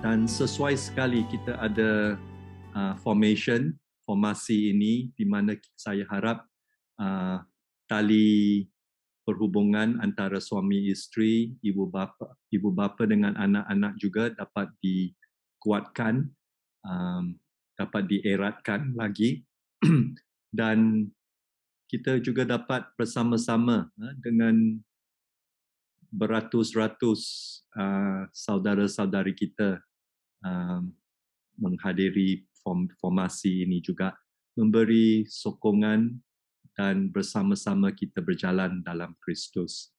Dan sesuai sekali kita ada formasi ini di mana saya harap tali perhubungan antara suami isteri, ibu bapa dengan anak-anak juga dapat dikuatkan, dapat dieratkan lagi dan kita juga dapat bersama-sama dengan beratus-ratus saudara-saudari kita menghadiri formasi ini juga memberi sokongan dan bersama-sama kita berjalan dalam Kristus.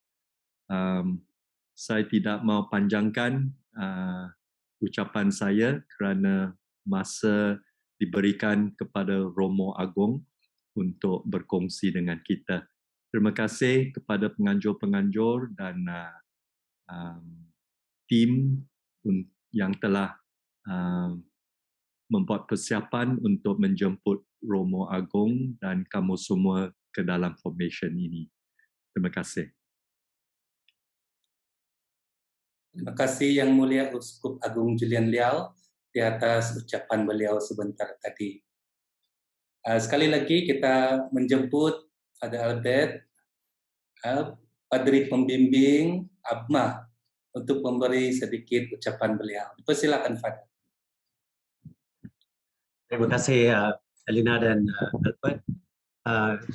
Saya tidak mau panjangkan ucapan saya kerana masa diberikan kepada Romo Agong untuk berkongsi dengan kita. Terima kasih kepada penganjur-penganjur dan tim yang telah membuat persiapan untuk menjemput Romo Agong dan kamu semua ke dalam formation ini. Terima kasih. Terima kasih Yang Mulia Uskup Agung Julian Liao di atas ucapan beliau sebentar tadi. Sekali lagi kita menjemput Father Albert, Padri Pembimbing Abma, untuk memberi sedikit ucapan beliau. Persilakan Father. Terima kasih Elina dan Albert.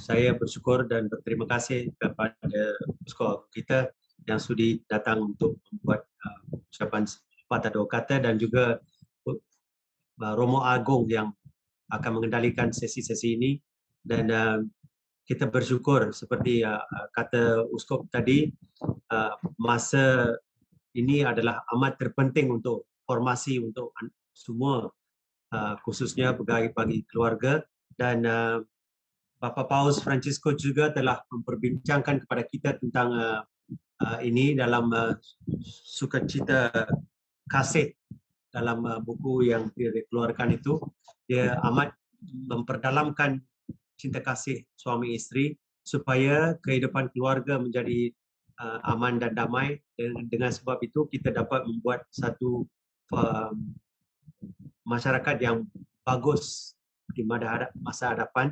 Saya bersyukur dan berterima kasih kepada uskup kita yang sudi datang untuk membuat ucapan sepatah dua kata dan juga Romo Agung yang akan mengendalikan sesi-sesi ini dan kita bersyukur seperti kata uskup tadi, masa ini adalah amat terpenting untuk formasi untuk semua, khususnya bagi keluarga dan Bapa Paus Francisco juga telah memperbincangkan kepada kita tentang ini dalam sukacita kasih dalam buku yang dikeluarkan itu. Dia amat memperdalamkan cinta kasih suami isteri supaya kehidupan keluarga menjadi aman dan damai. Dengan sebab itu kita dapat membuat satu masyarakat yang bagus di masa hadapan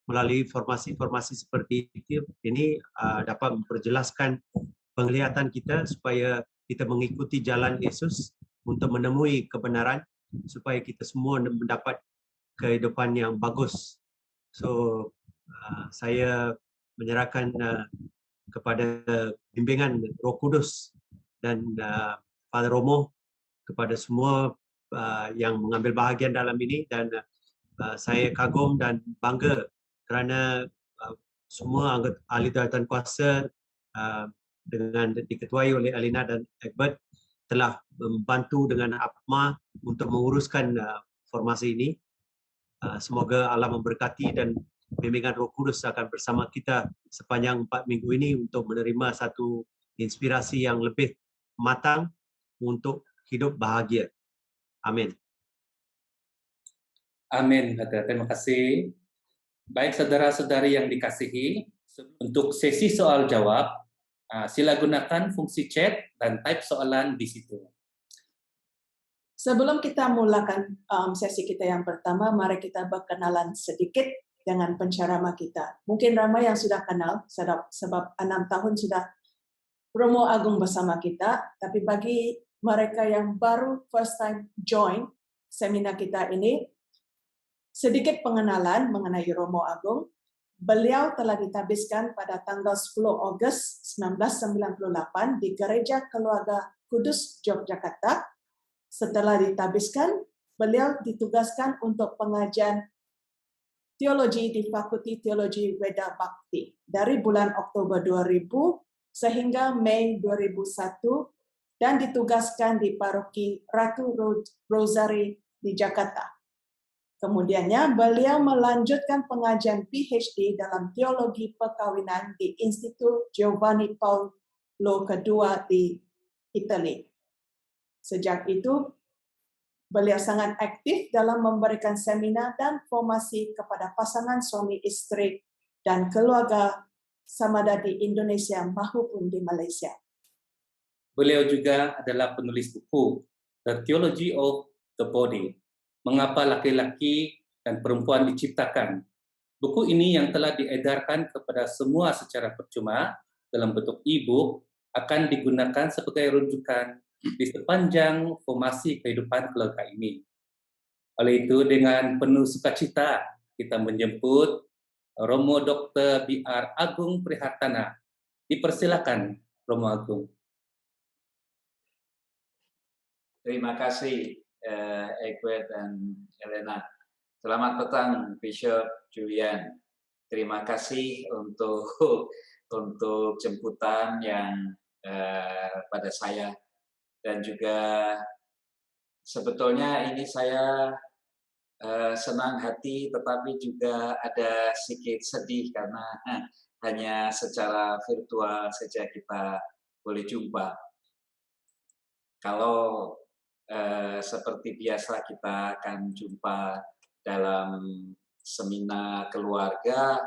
melalui formasi-formasi seperti ini dapat memperjelaskan penglihatan kita supaya kita mengikuti jalan Yesus untuk menemui kebenaran supaya kita semua mendapat kehidupan yang bagus. So saya menyerahkan kepada bimbingan Roh Kudus dan Father Romo kepada semua yang mengambil bahagian dalam ini dan saya kagum dan bangga kerana semua anggota ahli jawatan kuasa dengan diketuai oleh Alina dan Egbert telah membantu dengan Abma untuk menguruskan formasi ini. Semoga Allah memberkati dan bimbingan Roh Kudus akan bersama kita sepanjang 4 minggu ini untuk menerima satu inspirasi yang lebih matang untuk hidup bahagia. Amin. Amin. Terima kasih. Baik saudara-saudari yang dikasihi, untuk sesi soal jawab, sila gunakan fungsi chat dan type soalan di situ. Sebelum kita mulakan sesi kita yang pertama, mari kita berkenalan sedikit dengan penceramah kita. Mungkin ramai yang sudah kenal, sebab 6 tahun sudah Romo Agung bersama kita, tapi bagi mereka yang baru first time join seminar kita ini, sedikit pengenalan mengenai Romo Agung. Beliau telah ditabiskan pada tanggal 10 Ogos 1998 di Gereja Keluarga Kudus, Yogyakarta. Setelah ditabiskan, beliau ditugaskan untuk pengajian teologi di Fakulti Teologi Weda Bakti dari bulan Oktober 2000 sehingga Mei 2001 dan ditugaskan di Paroki Ratu Rosari di Jakarta. Kemudiannya, beliau melanjutkan pengajian PhD dalam teologi perkawinan di Institut Giovanni Paolo II di Italia. Sejak itu, beliau sangat aktif dalam memberikan seminar dan formasi kepada pasangan suami istri dan keluarga samada di Indonesia maupun di Malaysia. Beliau juga adalah penulis buku The Theology of the Body, Mengapa Laki-laki dan Perempuan Diciptakan. Buku ini yang telah diedarkan kepada semua secara percuma dalam bentuk e-book akan digunakan sebagai rujukan di sepanjang formasi kehidupan keluarga ini. Oleh itu, dengan penuh sukacita kita menjemput Romo Dr. B.R. Agung Prihartana. Dipersilakan, Romo Agung. Terima kasih, Egbert dan Elena. Selamat petang, Bishop Julian. Terima kasih untuk jemputan yang pada saya, dan juga sebetulnya ini saya senang hati, tetapi juga ada sedikit sedih karena hanya secara virtual saja kita boleh jumpa. Kalau seperti biasa kita akan jumpa dalam seminar keluarga,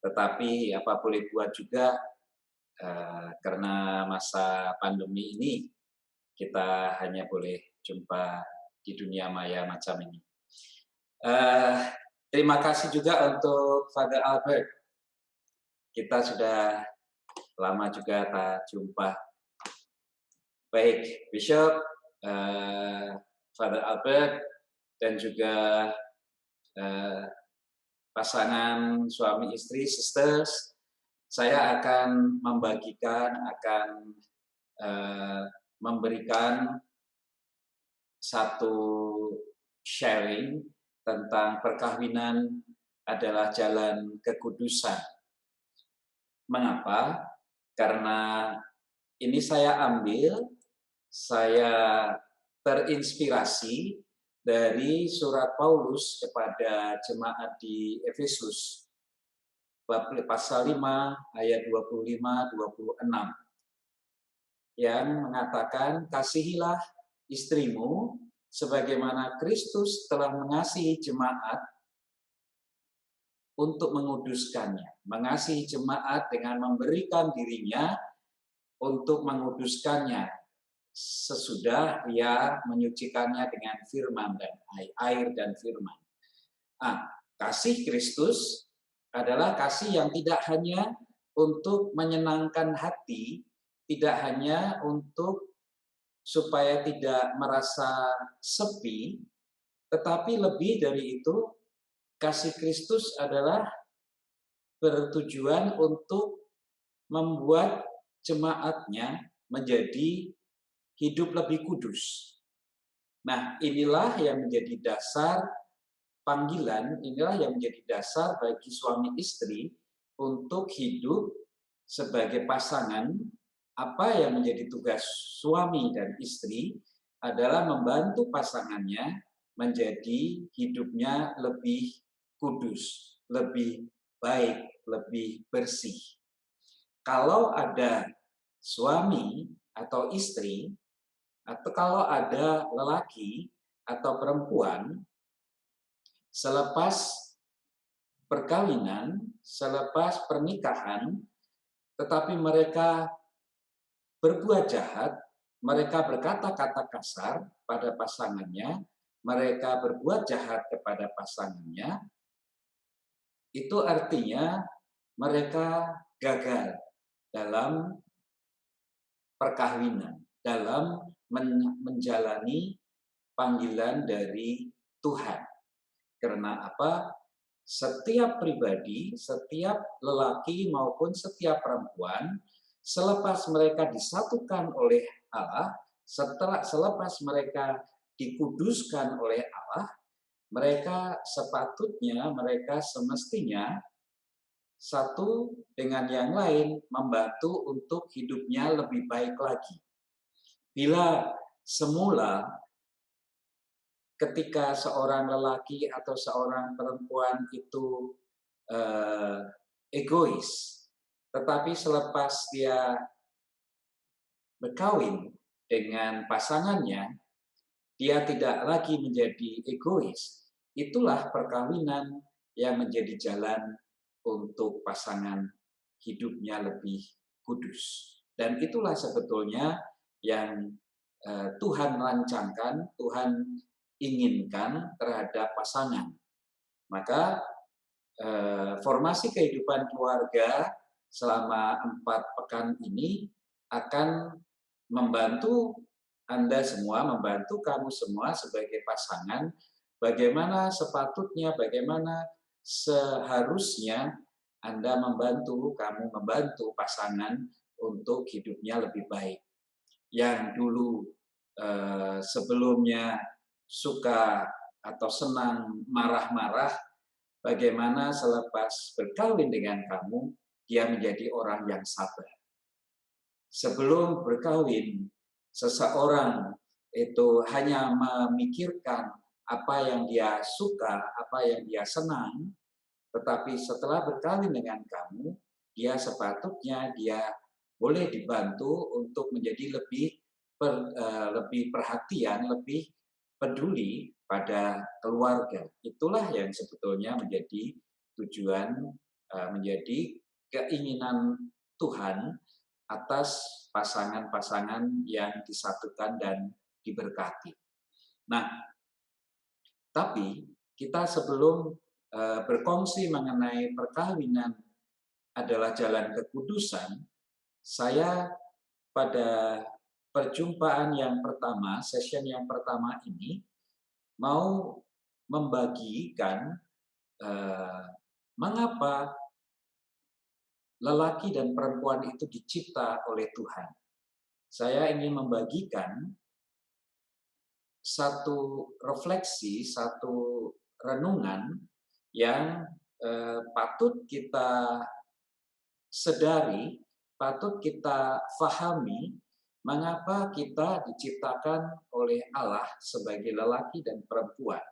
tetapi apa boleh buat juga karena masa pandemi ini kita hanya boleh jumpa di dunia maya macam ini. Terima kasih juga untuk Father Albert. Kita sudah lama juga tak jumpa. Baik, Bishop, Father Albert, dan juga pasangan suami istri, sisters, saya akan membagikan, akan memberikan satu sharing tentang perkawinan adalah jalan kekudusan. Mengapa? Karena ini saya terinspirasi dari surat Paulus kepada jemaat di Efesus, pasal 5 ayat 25-26, yang mengatakan, kasihilah istrimu sebagaimana Kristus telah mengasihi jemaat untuk menguduskannya. Mengasihi jemaat dengan memberikan dirinya untuk menguduskannya sesudah ia menyucikannya dengan firman dan air dan firman. Kasih Kristus adalah kasih yang tidak hanya untuk menyenangkan hati, tidak hanya untuk supaya tidak merasa sepi, tetapi lebih dari itu, kasih Kristus adalah bertujuan untuk membuat jemaatnya menjadi hidup lebih kudus. Nah, inilah yang menjadi dasar panggilan, inilah yang menjadi dasar bagi suami istri untuk hidup sebagai pasangan. Apa yang menjadi tugas suami dan istri adalah membantu pasangannya menjadi hidupnya lebih kudus, lebih baik, lebih bersih. Kalau ada suami atau istri, atau kalau ada lelaki atau perempuan, selepas perkawinan, selepas pernikahan, tetapi mereka berbuat jahat, mereka berkata-kata kasar pada pasangannya, mereka berbuat jahat kepada pasangannya, itu artinya mereka gagal dalam perkawinan, dalam menjalani panggilan dari Tuhan. Karena apa? Setiap pribadi, setiap lelaki maupun setiap perempuan, selepas mereka disatukan oleh Allah, selepas mereka dikuduskan oleh Allah, mereka sepatutnya, mereka semestinya satu dengan yang lain membantu untuk hidupnya lebih baik lagi. Bila semula ketika seorang lelaki atau seorang perempuan itu egois, tetapi selepas dia berkawin dengan pasangannya, dia tidak lagi menjadi egois. Itulah perkawinan yang menjadi jalan untuk pasangan hidupnya lebih kudus. Dan itulah sebetulnya yang Tuhan rancangkan, Tuhan inginkan terhadap pasangan. Maka formasi kehidupan keluarga selama 4 pekan ini akan membantu Anda semua, membantu kamu semua sebagai pasangan, bagaimana sepatutnya, bagaimana seharusnya Anda membantu, kamu membantu pasangan untuk hidupnya lebih baik. Yang dulu sebelumnya suka atau senang marah-marah, bagaimana selepas berkawin dengan kamu, dia menjadi orang yang sabar. Sebelum berkawin, seseorang itu hanya memikirkan apa yang dia suka, apa yang dia senang, tetapi setelah berkawin dengan kamu, dia sepatutnya dia boleh dibantu untuk menjadi lebih perhatian, lebih peduli pada keluarga. Itulah yang sebetulnya menjadi tujuan, menjadi keinginan Tuhan atas pasangan-pasangan yang disatukan dan diberkati. Nah, tapi kita sebelum berkongsi mengenai perkawinan adalah jalan kekudusan, saya pada perjumpaan yang pertama, session yang pertama ini, mau membagikan mengapa lelaki dan perempuan itu dicipta oleh Tuhan. Saya ingin membagikan satu refleksi, satu renungan yang patut kita sedari, patut kita fahami mengapa kita diciptakan oleh Allah sebagai lelaki dan perempuan.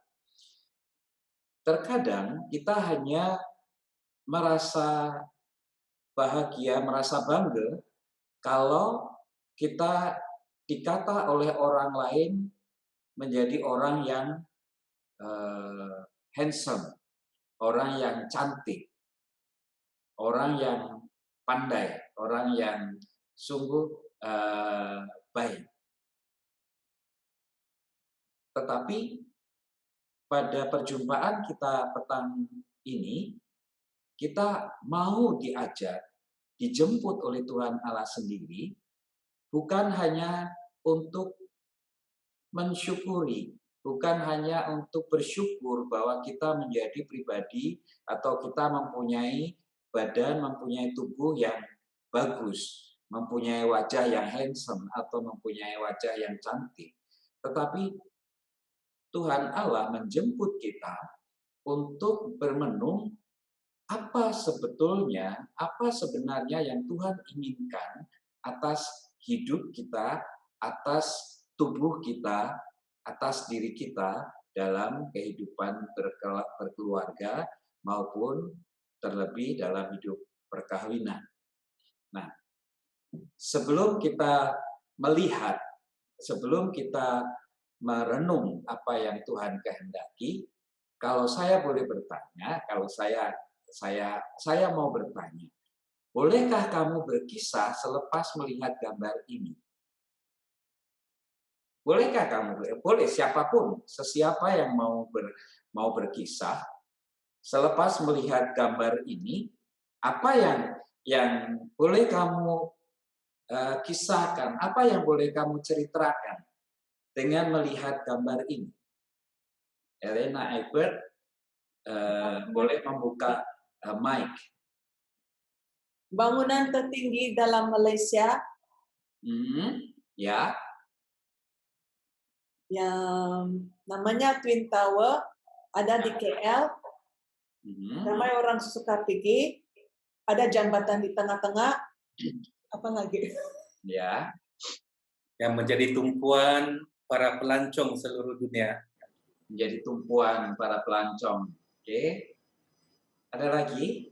Terkadang kita hanya merasa bahagia, merasa bangga kalau kita dikata oleh orang lain menjadi orang yang handsome, orang yang cantik, orang yang pandai, orang yang sungguh baik. Tetapi pada perjumpaan kita petang ini, kita mau diajak, dijemput oleh Tuhan Allah sendiri, bukan hanya untuk mensyukuri, bukan hanya untuk bersyukur bahwa kita menjadi pribadi atau kita mempunyai badan, mempunyai tubuh yang bagus, mempunyai wajah yang handsome atau mempunyai wajah yang cantik. Tetapi Tuhan Allah menjemput kita untuk bermenung apa sebetulnya, apa sebenarnya yang Tuhan inginkan atas hidup kita, atas tubuh kita, atas diri kita dalam kehidupan berkeluarga maupun terlebih dalam hidup perkawinan. Nah, sebelum kita melihat, sebelum kita merenung apa yang Tuhan kehendaki, kalau saya boleh bertanya, kalau saya mau bertanya, bolehkah kamu berkisah selepas melihat gambar ini? Bolehkah kamu? Boleh, siapapun, sesiapa yang mau berkisah selepas melihat gambar ini, apa yang boleh kamu kisahkan, apa yang boleh kamu ceritakan dengan melihat gambar ini? Elena Egbert boleh membuka mic. Bangunan tertinggi dalam Malaysia Ya. yang namanya Twin Tower ada di KL. Ramai orang suka pergi. Ada jambatan di tengah-tengah. Apa lagi? Ya. Yang menjadi tumpuan para pelancong seluruh dunia. Menjadi tumpuan para pelancong. Oke. Ada lagi?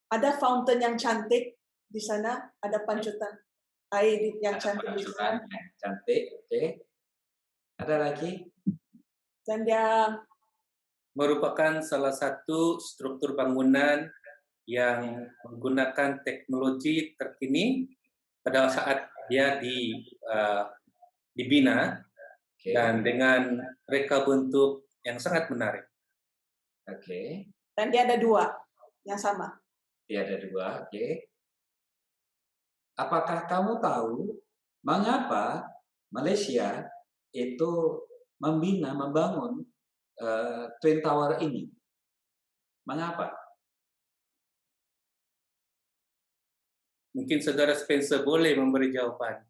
Ada fountain yang cantik di sana. Ada pancutan air yang cantik di sana. Cantik, oke. Ada lagi? Dan dia Merupakan salah satu struktur bangunan yang menggunakan teknologi terkini, pada saat dia dibina Oke. dan dengan reka bentuk yang sangat menarik. Oke. Dan dia ada 2 yang sama. Dia ada 2. Oke. Apakah kamu tahu mengapa Malaysia itu membangun Twin Tower ini? Mengapa? Mungkin saudara Spencer boleh memberi jawaban.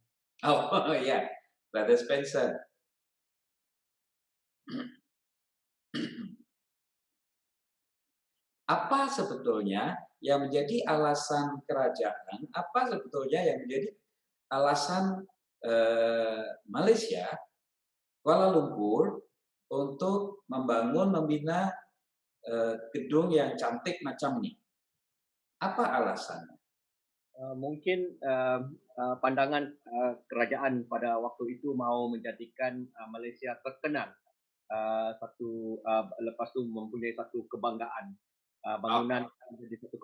Oh ya, Brother Spencer. Apa sebetulnya yang menjadi alasan kerajaan? Apa sebetulnya yang menjadi alasan Malaysia, Kuala Lumpur untuk membina gedung yang cantik macam ini? Apa alasannya? Mungkin pandangan kerajaan pada waktu itu mau menjadikan Malaysia terkenal lepas tu mempunyai satu kebanggaan, bangunan menjadi satu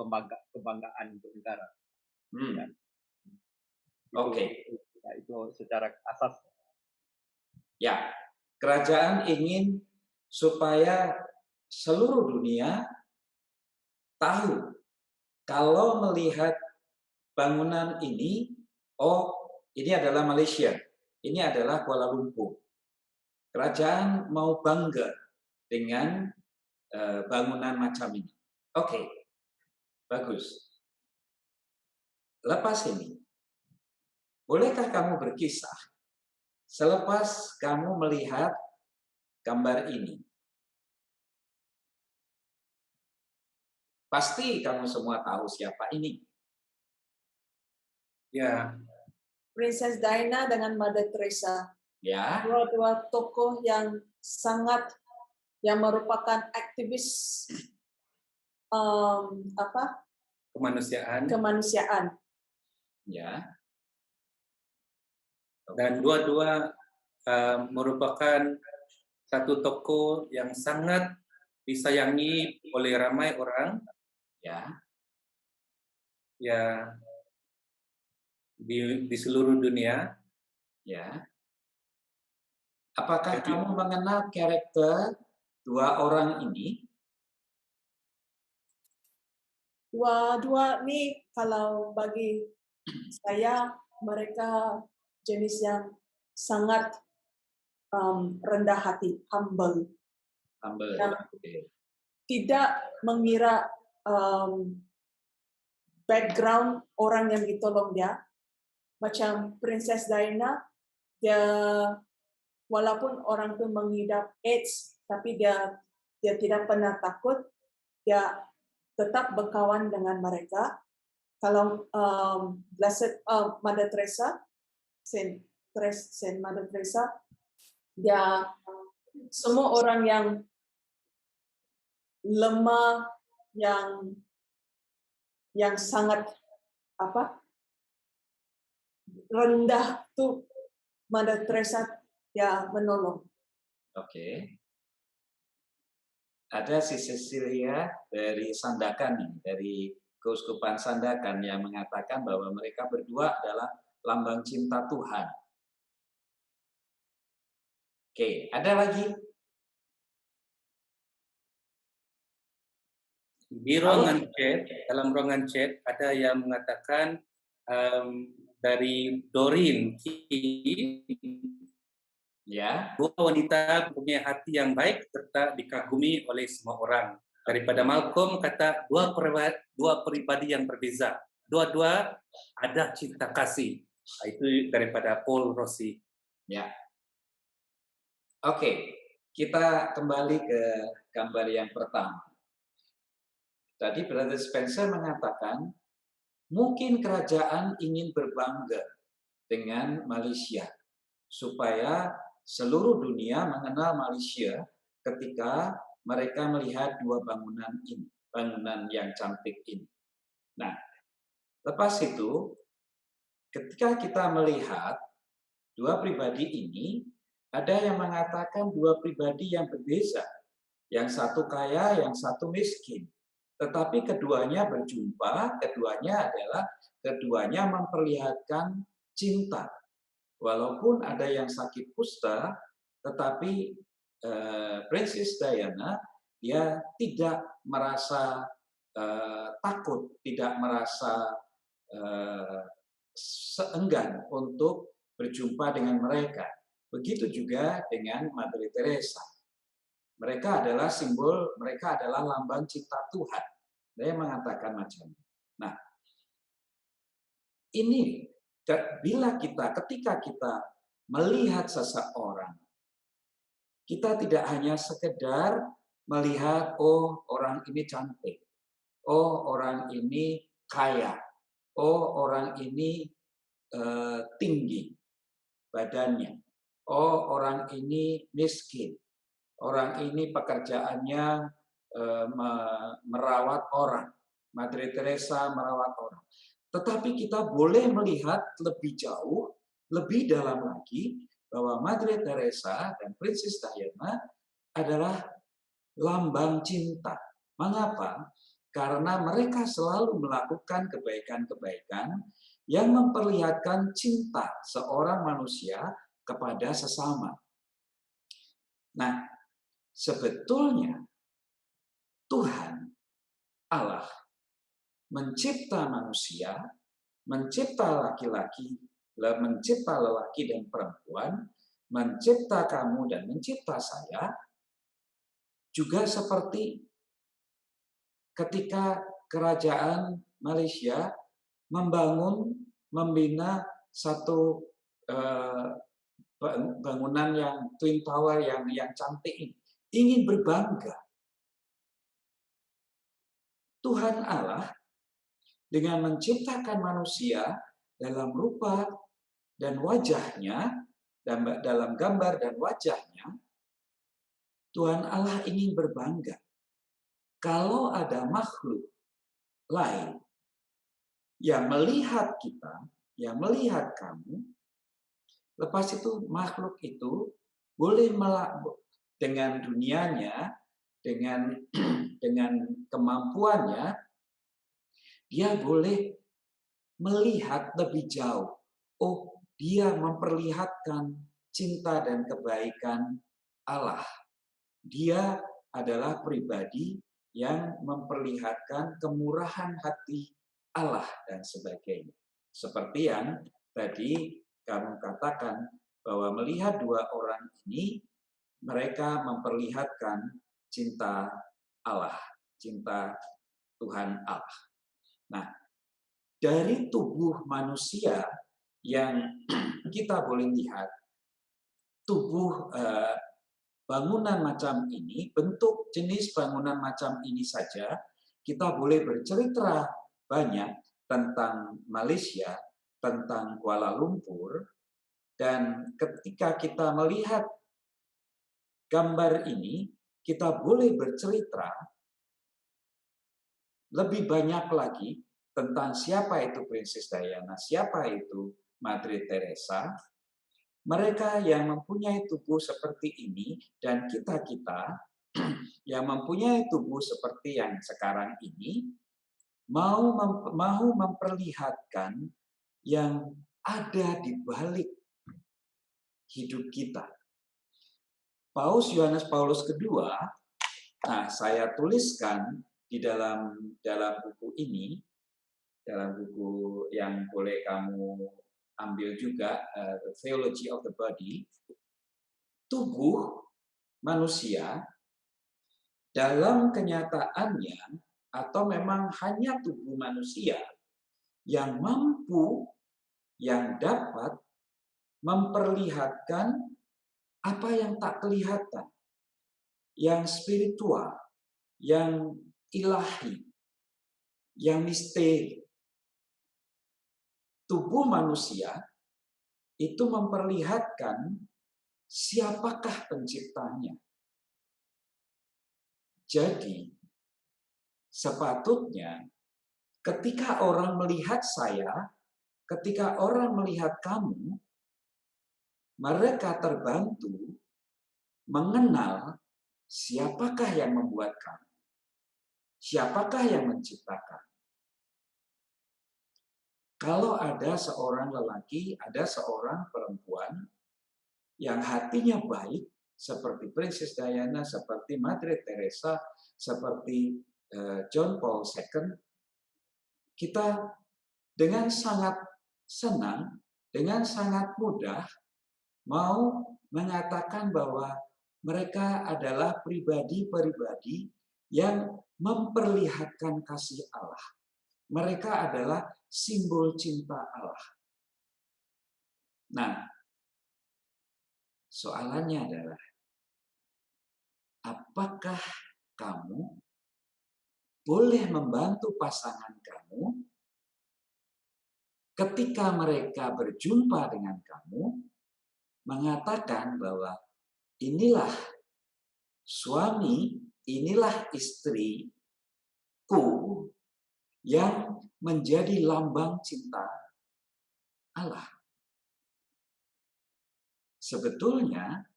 kebanggaan untuk negara. Ya. Oke. Itu secara asas. Ya, kerajaan ingin supaya seluruh dunia tahu kalau melihat bangunan ini, oh ini adalah Malaysia, ini adalah Kuala Lumpur. Kerajaan mau bangga dengan bangunan macam ini. Oke, bagus. Lepas ini, bolehkah kamu berkisah selepas kamu melihat gambar ini? Pasti kamu semua tahu siapa ini. Ya, Princess Diana dengan Mother Teresa. Ya, Dua tokoh yang merupakan aktivis kemanusiaan. ya. Dan dua-dua merupakan satu tokoh yang sangat disayangi oleh ramai orang. Ya. Ya, di seluruh dunia. Ya. Apakah kamu mengenal karakter 2 orang ini? Dua nih kalau bagi saya mereka jenis yang sangat rendah hati, humble. Yang tidak mengira background orang yang ditolong dia. Macam Princess Diana, dia walaupun orang itu mengidap AIDS, tapi dia tidak pernah takut, dia tetap berkawan dengan mereka. Kalau Blessed Mother Teresa, Saint Mother Teresa, dia semua orang yang lemah, yang sangat rendah tuh Mother Teresa dia menolong. Oke. Ada si Cecilia dari Sandakan, dari Keuskupan Sandakan yang mengatakan bahwa mereka berdua adalah lambang cinta Tuhan. Oke, ada lagi? Di ruangan chat, dalam ruangan chat ada yang mengatakan dari Doreen, ya, 2 wanita punya hati yang baik serta dikagumi oleh semua orang. Daripada Malcolm kata 2 pribadi yang berbeza. Dua-dua ada cinta kasih. Itu daripada Paul Rossi. Ya. Oke, kita kembali ke gambar yang pertama. Tadi Brother Spencer mengatakan mungkin kerajaan ingin berbangga dengan Malaysia supaya seluruh dunia mengenal Malaysia ketika mereka melihat 2 bangunan ini, bangunan yang cantik ini. Nah, lepas itu ketika kita melihat 2 pribadi ini, ada yang mengatakan 2 pribadi yang berbeza. Yang satu kaya, yang satu miskin. Tetapi keduanya berjumpa, keduanya memperlihatkan cinta. Walaupun ada yang sakit kusta, tetapi Princess Diana dia tidak merasa takut, tidak merasa seenggan untuk berjumpa dengan mereka. Begitu juga dengan Mother Teresa. Mereka adalah simbol, mereka adalah lambang cinta Tuhan. Dia mengatakan macam ini. Nah, ini ketika kita melihat seseorang, kita tidak hanya sekedar melihat, oh orang ini cantik, oh orang ini kaya, oh orang ini tinggi badannya, oh orang ini miskin, orang ini pekerjaannya merawat orang, Mother Teresa merawat orang. Tetapi kita boleh melihat lebih jauh, lebih dalam lagi, bahwa Mother Teresa dan Princess Diana adalah lambang cinta. Mengapa? Karena mereka selalu melakukan kebaikan-kebaikan yang memperlihatkan cinta seorang manusia kepada sesama. Nah, sebetulnya Tuhan Allah mencipta manusia, mencipta laki-laki, mencipta lelaki dan perempuan, mencipta kamu dan mencipta saya, juga seperti ketika kerajaan Malaysia membina satu bangunan yang Twin Tower yang cantik ini, ingin berbangga. Tuhan Allah dengan menciptakan manusia dalam rupa dan wajahnya, dalam gambar dan wajahnya, Tuhan Allah ingin berbangga. Kalau ada makhluk lain yang melihat kita, yang melihat kamu, lepas itu makhluk itu boleh dengan dunianya, dengan kemampuannya, dia boleh melihat lebih jauh. Oh, dia memperlihatkan cinta dan kebaikan Allah. Dia adalah pribadi yang memperlihatkan kemurahan hati Allah dan sebagainya. Seperti yang tadi kamu katakan, bahwa melihat dua orang ini, mereka memperlihatkan cinta Allah, cinta Tuhan Allah. Nah, dari tubuh manusia yang kita boleh lihat, tubuh bangunan macam ini, bentuk jenis bangunan macam ini saja, kita boleh bercerita banyak tentang Malaysia, tentang Kuala Lumpur, dan ketika kita melihat gambar ini, kita boleh bercerita lebih banyak lagi tentang siapa itu Princess Diana, siapa itu Mother Teresa. Mereka yang mempunyai tubuh seperti ini dan kita-kita yang mempunyai tubuh seperti yang sekarang ini mau memperlihatkan yang ada di balik hidup kita. Paus Yohanes Paulus kedua, nah saya tuliskan di dalam buku ini, dalam buku yang boleh kamu ambil juga, The Theology of the Body, tubuh manusia dalam kenyataannya, atau memang hanya tubuh manusia yang mampu, yang dapat memperlihatkan apa yang tak kelihatan, yang spiritual, yang ilahi, yang misteri. Tubuh manusia itu memperlihatkan siapakah penciptanya. Jadi, sepatutnya ketika orang melihat saya, ketika orang melihat kamu, mereka terbantu mengenal siapakah yang membuat kamu. Siapakah yang menciptakan? Kalau ada seorang lelaki, ada seorang perempuan yang hatinya baik, seperti Princess Diana, seperti Mother Teresa, seperti John Paul II, kita dengan sangat senang, dengan sangat mudah mau mengatakan bahwa mereka adalah pribadi-pribadi yang memperlihatkan kasih Allah. Mereka adalah simbol cinta Allah. Nah, soalannya adalah, apakah kamu boleh membantu pasangan kamu ketika mereka berjumpa dengan kamu, mengatakan bahwa inilah suami, inilah istriku yang menjadi lambang cinta Allah. Sebetulnya,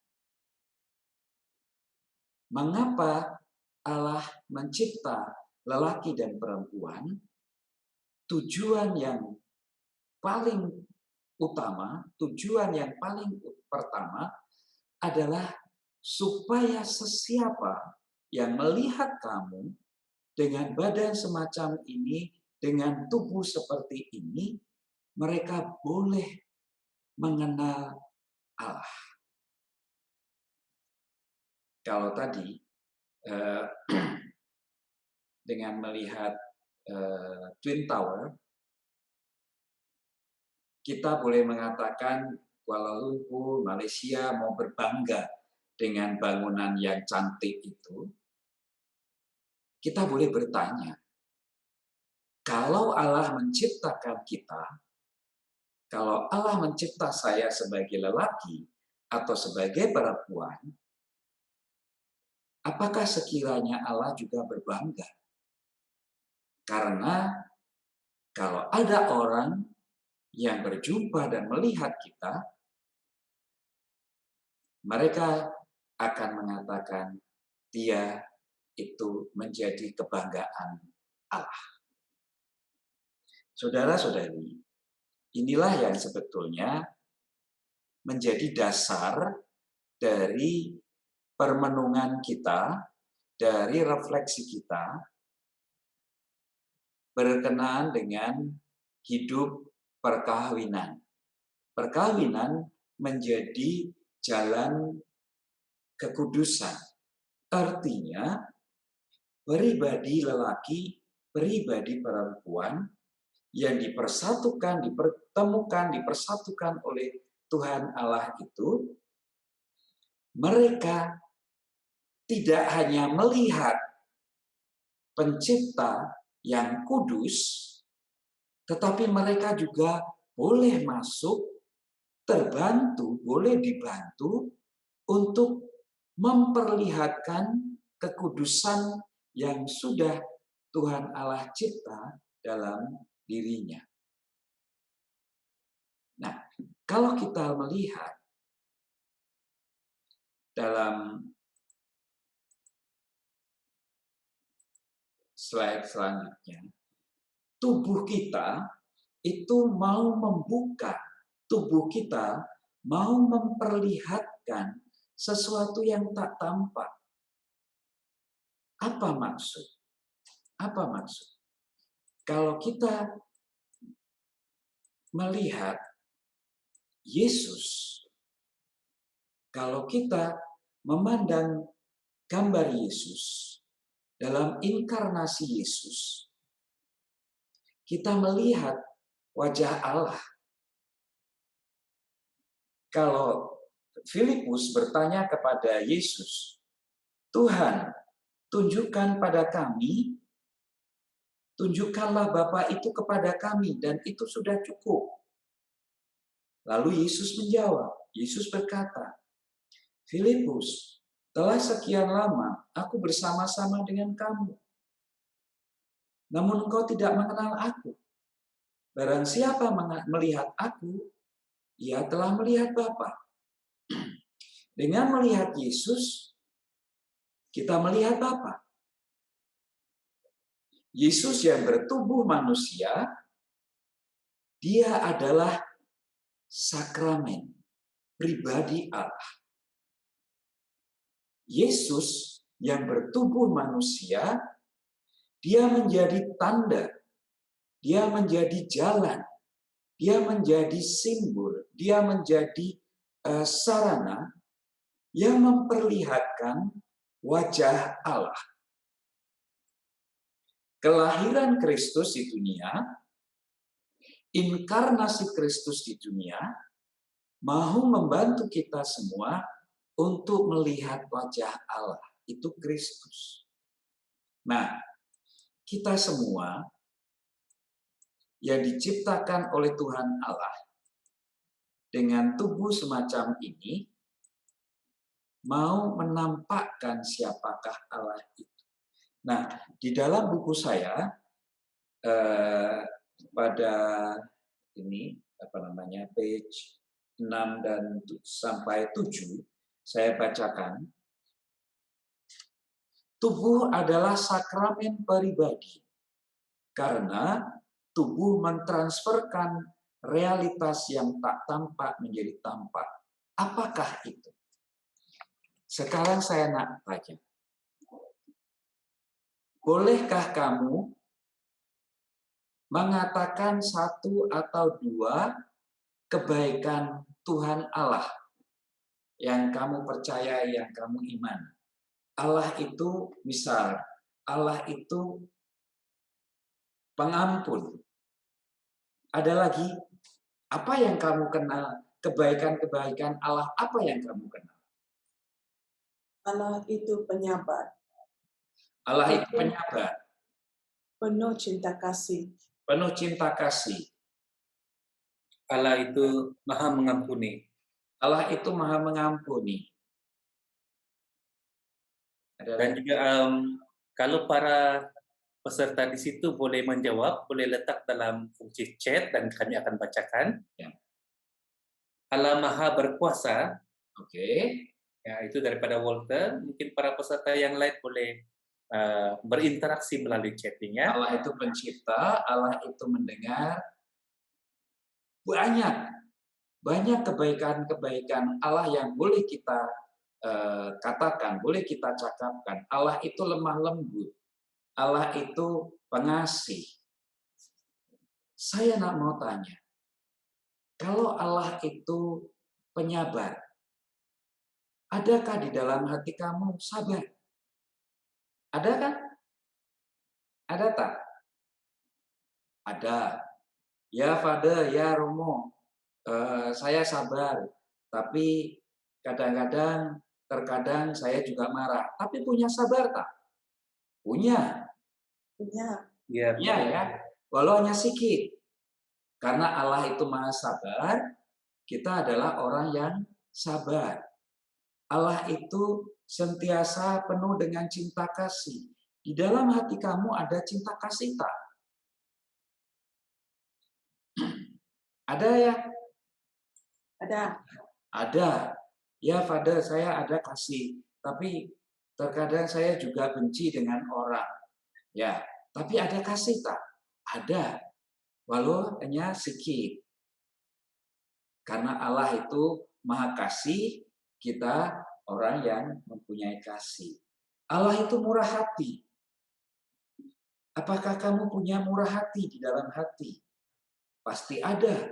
mengapa Allah mencipta lelaki dan perempuan? Tujuan yang paling utama, tujuan yang paling pertama adalah supaya sesiapa yang melihat kamu dengan badan semacam ini, dengan tubuh seperti ini, mereka boleh mengenal Allah. Kalau tadi dengan melihat Twin Tower, kita boleh mengatakan Kuala Lumpur, Malaysia mau berbangga dengan bangunan yang cantik itu. Kita boleh bertanya, kalau Allah menciptakan kita, kalau Allah mencipta saya sebagai lelaki atau sebagai perempuan, apakah sekiranya Allah juga berbangga? Karena kalau ada orang yang berjumpa dan melihat kita, mereka akan mengatakan dia itu menjadi kebanggaan Allah. Saudara-saudari, inilah yang sebetulnya menjadi dasar dari permenungan kita, dari refleksi kita, berkenaan dengan hidup perkawinan. Perkawinan menjadi jalan kekudusan. Artinya, pribadi lelaki, pribadi perempuan yang dipersatukan, dipertemukan, dipersatukan oleh Tuhan Allah itu, mereka tidak hanya melihat pencipta yang kudus, tetapi mereka juga boleh masuk, terbantu, boleh dibantu untuk memperlihatkan kekudusan yang sudah Tuhan Allah cipta dalam dirinya. Nah, kalau kita melihat dalam slide selanjutnya, tubuh kita itu mau membuka, tubuh kita mau memperlihatkan sesuatu yang tak tampak. Apa maksud? Apa maksud? Kalau kita melihat Yesus, kalau kita memandang gambar Yesus dalam inkarnasi Yesus, kita melihat wajah Allah. Kalau Filipus bertanya kepada Yesus, Tuhan, tunjukkan pada kami, tunjukkanlah Bapa itu kepada kami, dan itu sudah cukup. Lalu Yesus menjawab, Yesus berkata, Filipus, telah sekian lama aku bersama-sama dengan kamu, namun engkau tidak mengenal aku. Barang siapa melihat aku, ia telah melihat Bapa. Dengan melihat Yesus, kita melihat Bapa. Yesus yang bertubuh manusia, dia adalah sakramen pribadi Allah. Yesus yang bertubuh manusia, dia menjadi tanda, dia menjadi jalan, dia menjadi simbol, dia menjadi sarana yang memperlihatkan wajah Allah. Kelahiran Kristus di dunia, inkarnasi Kristus di dunia, mau membantu kita semua untuk melihat wajah Allah. Itu Kristus. Nah, kita semua yang diciptakan oleh Tuhan Allah dengan tubuh semacam ini mau menampakkan siapakah Allah itu. Nah, di dalam buku saya pada ini page 6 dan sampai 7 saya bacakan, tubuh adalah sakramen pribadi karena tubuh mentransferkan realitas yang tak tampak menjadi tampak. Apakah itu? Sekarang saya nak tanya. Bolehkah kamu mengatakan satu atau dua kebaikan Tuhan Allah yang kamu percaya, yang kamu iman? Allah itu, misal, Allah itu pengampun. Ada lagi, apa yang kamu kenal? Kebaikan-kebaikan Allah, apa yang kamu kenal? Allah itu penyabar, Allah itu penyabar, penuh cinta kasih. penuh cinta kasih. Allah itu maha mengampuni. Allah itu maha mengampuni. Dan juga kalau para peserta di situ boleh menjawab, boleh letak dalam fungsi chat dan kami akan bacakan. Ya. Allah maha berkuasa. Oke. Ya, itu daripada Walter. Mungkin para peserta yang lain boleh berinteraksi melalui chatting-nya. Allah itu pencipta, Allah itu mendengar. Banyak kebaikan-kebaikan Allah yang boleh kita katakan, boleh kita cakapkan. Allah itu lemah lembut. Allah itu pengasih. Saya nak mau tanya, kalau Allah itu penyabar, adakah di dalam hati kamu sabar? Ada kan? Ada tak? Ada. Ya Father, ya Romo, saya sabar, tapi kadang-kadang, terkadang saya juga marah. Tapi punya sabar tak? Punya. Punya. Ya, Ya. Walau hanya sedikit. Karena Allah itu maha sabar, kita adalah orang yang sabar. Allah itu sentiasa penuh dengan cinta kasih. Di dalam hati kamu ada cinta kasih tak? Ada ya? Ada. Ya Father, saya ada kasih. Tapi terkadang saya juga benci dengan orang. Ya, tapi ada kasih tak? Ada. Walau hanya sedikit. Karena Allah itu maha kasih, kita orang yang mempunyai kasih. Allah itu murah hati. Apakah kamu punya murah hati di dalam hati? Pasti ada.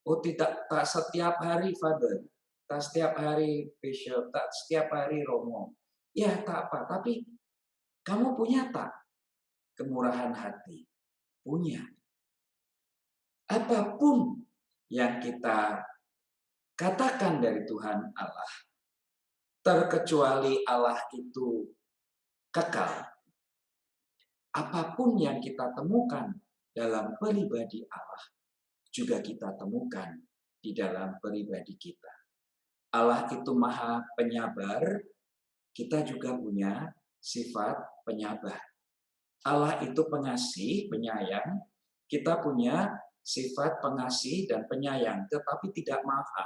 Oh tidak, tak setiap hari Father, tak setiap hari Bishop, tak setiap hari Romo. Ya tak apa, tapi kamu punya tak kemurahan hati? Punya. Apapun yang kita katakan dari Tuhan Allah, terkecuali Allah itu kekal. Apapun yang kita temukan dalam pribadi Allah, juga kita temukan di dalam pribadi kita. Allah itu maha penyabar, kita juga punya sifat penyabar. Allah itu pengasih, penyayang, kita punya sifat pengasih dan penyayang, tetapi tidak maha.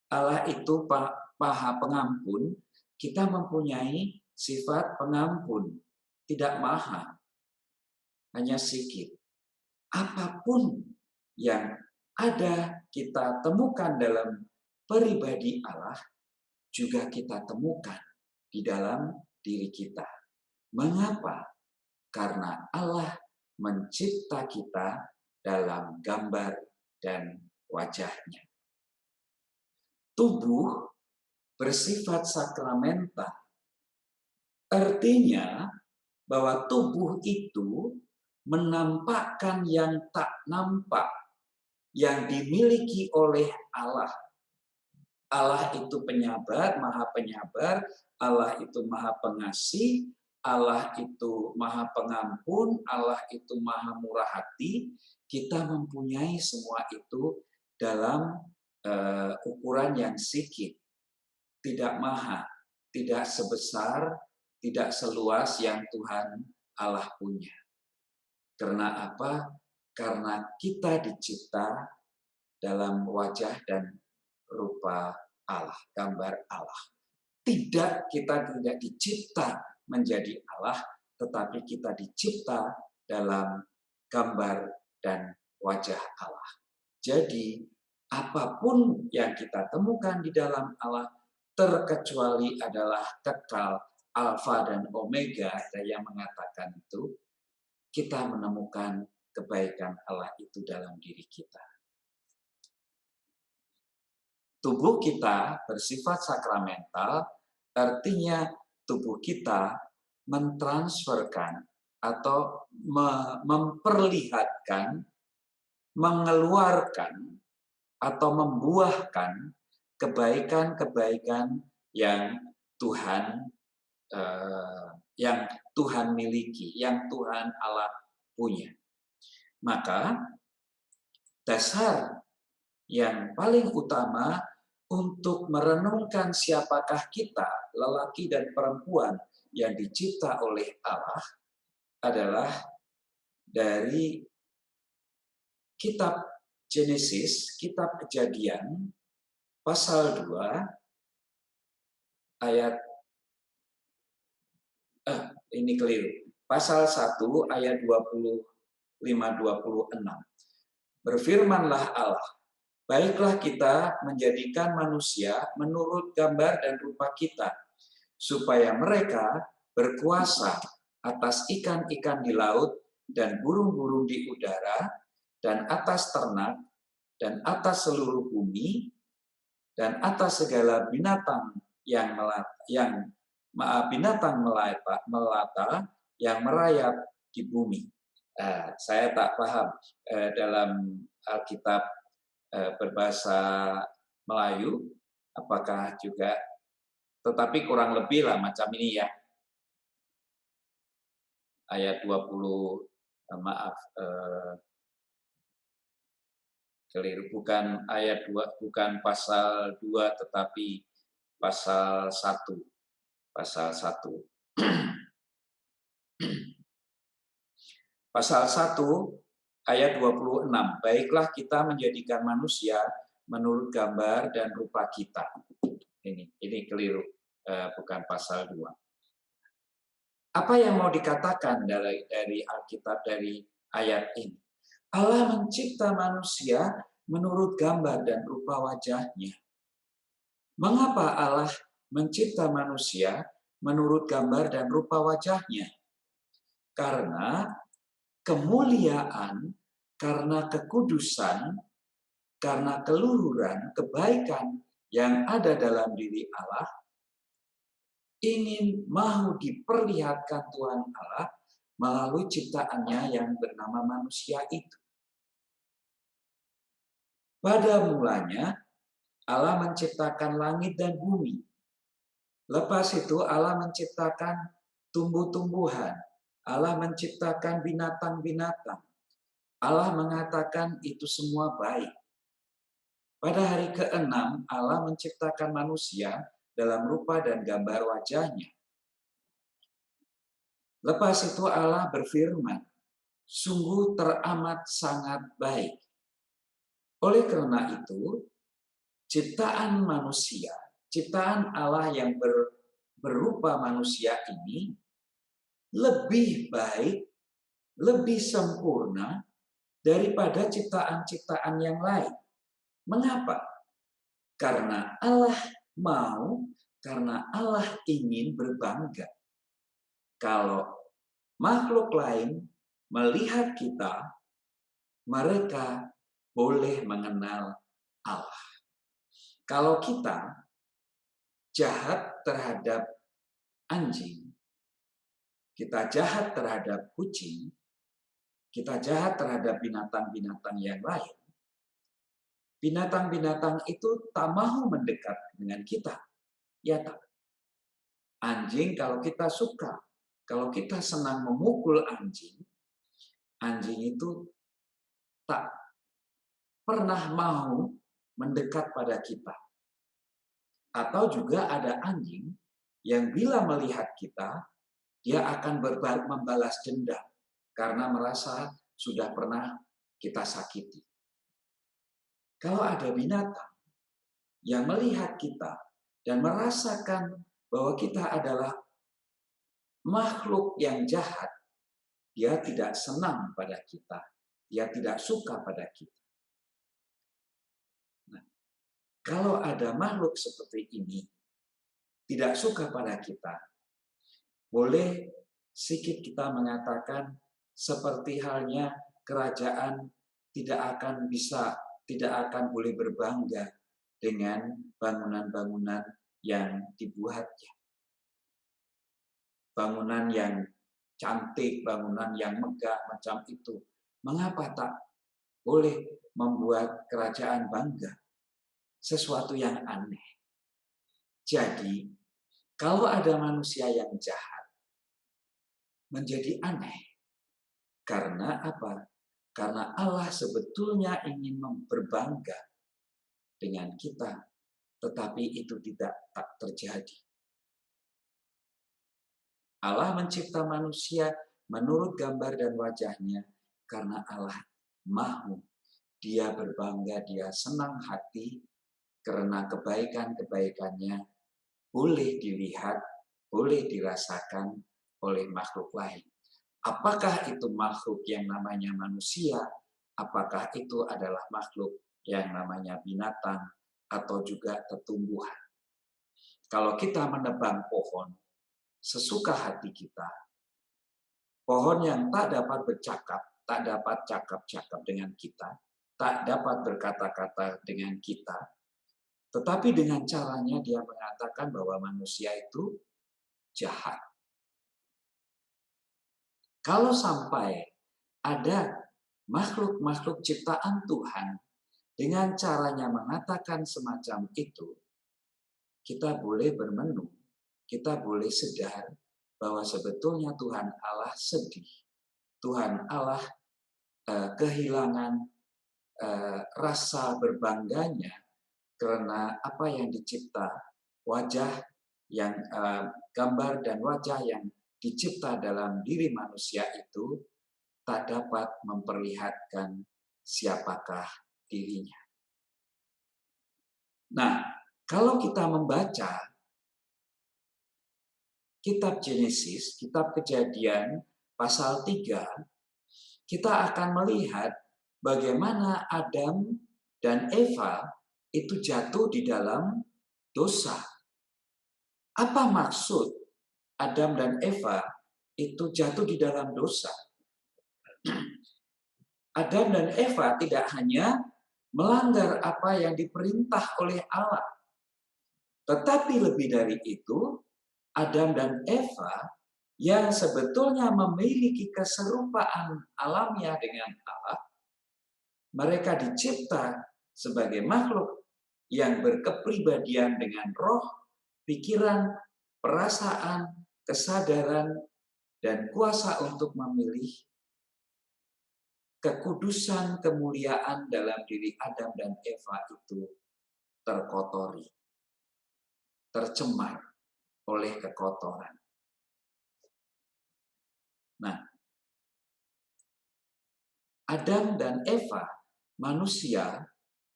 Allah itu maha pengampun, kita mempunyai sifat pengampun, tidak maha. hanya sikit. Apapun yang ada kita temukan dalam pribadi Allah, juga kita temukan di dalam diri kita. Mengapa? Karena Allah mencipta kita dalam gambar dan wajahnya. Tubuh bersifat sakramental. Artinya bahwa tubuh itu menampakkan yang tak nampak, yang dimiliki oleh Allah. Allah itu penyabar, maha penyabar, Allah itu maha pengasih, Allah itu maha pengampun, Allah itu maha murah hati. Kita mempunyai semua itu dalam ukuran yang sedikit, tidak maha, tidak sebesar, tidak seluas yang Tuhan Allah punya. Karena apa? Karena kita dicipta dalam wajah dan rupa Allah, gambar Allah. Kita tidak dicipta menjadi Allah, tetapi kita dicipta dalam gambar dan wajah Allah. Jadi, apapun yang kita temukan di dalam Allah, terkecuali adalah kekal, alfa dan omega, ada yang mengatakan itu, kita menemukan kebaikan Allah itu dalam diri kita. Tubuh kita bersifat sakramental, artinya tubuh kita mentransferkan atau memperlihatkan, mengeluarkan atau membuahkan kebaikan-kebaikan yang Tuhan miliki, yang Tuhan Allah punya. Maka dasar yang paling utama untuk merenungkan siapakah kita, lelaki dan perempuan yang dicipta oleh Allah, adalah dari kitab Genesis, kitab Kejadian, pasal 2, ayat ini keliru. Pasal 1 ayat 25-26. Berfirmanlah Allah, baiklah kita menjadikan manusia menurut gambar dan rupa kita, supaya mereka berkuasa atas ikan-ikan di laut dan burung-burung di udara, dan atas ternak, dan atas seluruh bumi, dan atas segala binatang yang melata yang merayap di bumi. Saya tak paham dalam Alkitab berbahasa Melayu, apakah juga, tetapi kurang lebih lah macam ini ya. Ayat 20, keliru, bukan ayat 2, bukan pasal 2, tetapi pasal 1. Pasal 1. Pasal 1 ayat 26. Baiklah kita menjadikan manusia menurut gambar dan rupa kita. Ini keliru, bukan pasal 2. Apa yang mau dikatakan dari Alkitab, dari ayat ini? Allah mencipta manusia menurut gambar dan rupa wajahnya. Mengapa Allah mencipta manusia menurut gambar dan rupa wajahnya? Karena kemuliaan, karena kekudusan, karena keluhuran, kebaikan yang ada dalam diri Allah, ingin mau diperlihatkan Tuhan Allah melalui ciptaannya yang bernama manusia itu. Pada mulanya, Allah menciptakan langit dan bumi. Lepas itu Allah menciptakan tumbuh-tumbuhan. Allah menciptakan binatang-binatang. Allah mengatakan itu semua baik. Pada hari ke-6, Allah menciptakan manusia dalam rupa dan gambar wajahnya. Lepas itu Allah berfirman, sungguh teramat sangat baik. Oleh karena itu, ciptaan manusia, ciptaan Allah yang berupa manusia ini lebih baik lebih sempurna daripada ciptaan-ciptaan yang lain. Mengapa? Karena Allah mau, karena Allah ingin berbangga. Kalau makhluk lain melihat kita, mereka boleh mengenal Allah. Kalau kita jahat terhadap anjing, kita jahat terhadap kucing, kita jahat terhadap binatang-binatang yang lain, binatang-binatang itu tak mau mendekat dengan kita. Ya tak? Anjing kalau kita suka, kalau kita senang memukul anjing, anjing itu tak pernah mau mendekat pada kita. Atau juga ada anjing yang bila melihat kita, dia akan membalas dendam karena merasa sudah pernah kita sakiti. Kalau ada binatang yang melihat kita dan merasakan bahwa kita adalah makhluk yang jahat, dia tidak senang pada kita, dia tidak suka pada kita. Nah, kalau ada makhluk seperti ini tidak suka pada kita, boleh sedikit kita mengatakan seperti halnya kerajaan tidak akan boleh berbangga dengan bangunan-bangunan yang dibuatnya. Bangunan yang cantik, bangunan yang megah macam itu. Mengapa tak boleh membuat kerajaan bangga? Sesuatu yang aneh. Jadi, kalau ada manusia yang jahat, menjadi aneh. Karena apa? Karena Allah sebetulnya ingin berbangga dengan kita, tetapi itu tak terjadi. Allah mencipta manusia menurut gambar dan wajahnya karena Allah mau. Dia berbangga, dia senang hati karena kebaikan-kebaikannya boleh dilihat, boleh dirasakan oleh makhluk lain. Apakah itu makhluk yang namanya manusia? Apakah itu adalah makhluk yang namanya binatang atau juga tumbuhan? Kalau kita menebang pohon sesuka hati kita, pohon yang tak dapat bercakap, tak dapat cakap-cakap dengan kita, tak dapat berkata-kata dengan kita, tetapi dengan caranya dia mengatakan bahwa manusia itu jahat. Kalau sampai ada makhluk-makhluk ciptaan Tuhan dengan caranya mengatakan semacam itu, kita boleh bermenung, kita boleh sadar bahwa sebetulnya Tuhan Allah sedih. Tuhan Allah kehilangan rasa berbangganya karena apa yang dicipta, wajah yang gambar dan wajah yang dicipta dalam diri manusia itu tak dapat memperlihatkan siapakah dirinya. Nah, kalau kita membaca kitab Genesis, kitab Kejadian pasal 3, kita akan melihat bagaimana Adam dan Eva itu jatuh di dalam dosa. Apa maksud Adam dan Eva itu jatuh di dalam dosa? Adam dan Eva tidak hanya melanggar apa yang diperintah oleh Allah, tetapi lebih dari itu, Adam dan Eva yang sebetulnya memiliki keserupaan alamiah dengan Allah, mereka dicipta sebagai makhluk yang berkepribadian dengan roh, pikiran, perasaan, kesadaran, dan kuasa untuk memilih. Kekudusan, kemuliaan dalam diri Adam dan Eva itu terkotori, tercemar oleh kekotoran. Nah, Adam dan Eva, manusia,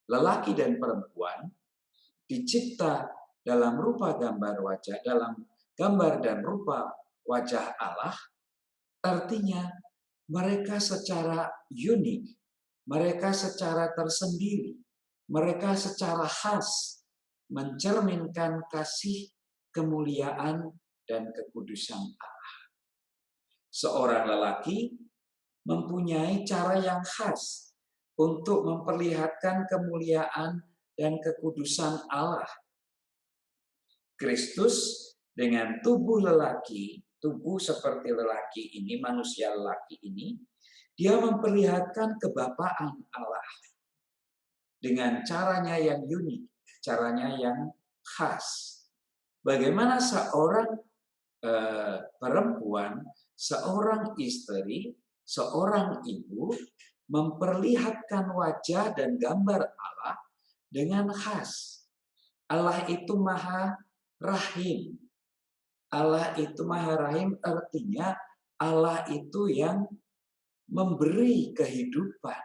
lelaki dan perempuan, dicipta dalam rupa gambar wajah, dalam gambar dan rupa wajah Allah, artinya mereka secara unik, mereka secara tersendiri, mereka secara khas mencerminkan kasih, kemuliaan, dan kekudusan Allah. Seorang lelaki mempunyai cara yang khas untuk memperlihatkan kemuliaan dan kekudusan Allah. Kristus dengan tubuh lelaki, tubuh seperti lelaki ini, manusia lelaki ini, dia memperlihatkan kebapaan Allah dengan caranya yang unik, caranya yang khas. Bagaimana seorang perempuan, seorang istri, seorang ibu memperlihatkan wajah dan gambar Allah dengan khas. Allah itu Maha Rahim. Allah itu Maha Rahim artinya Allah itu yang memberi kehidupan.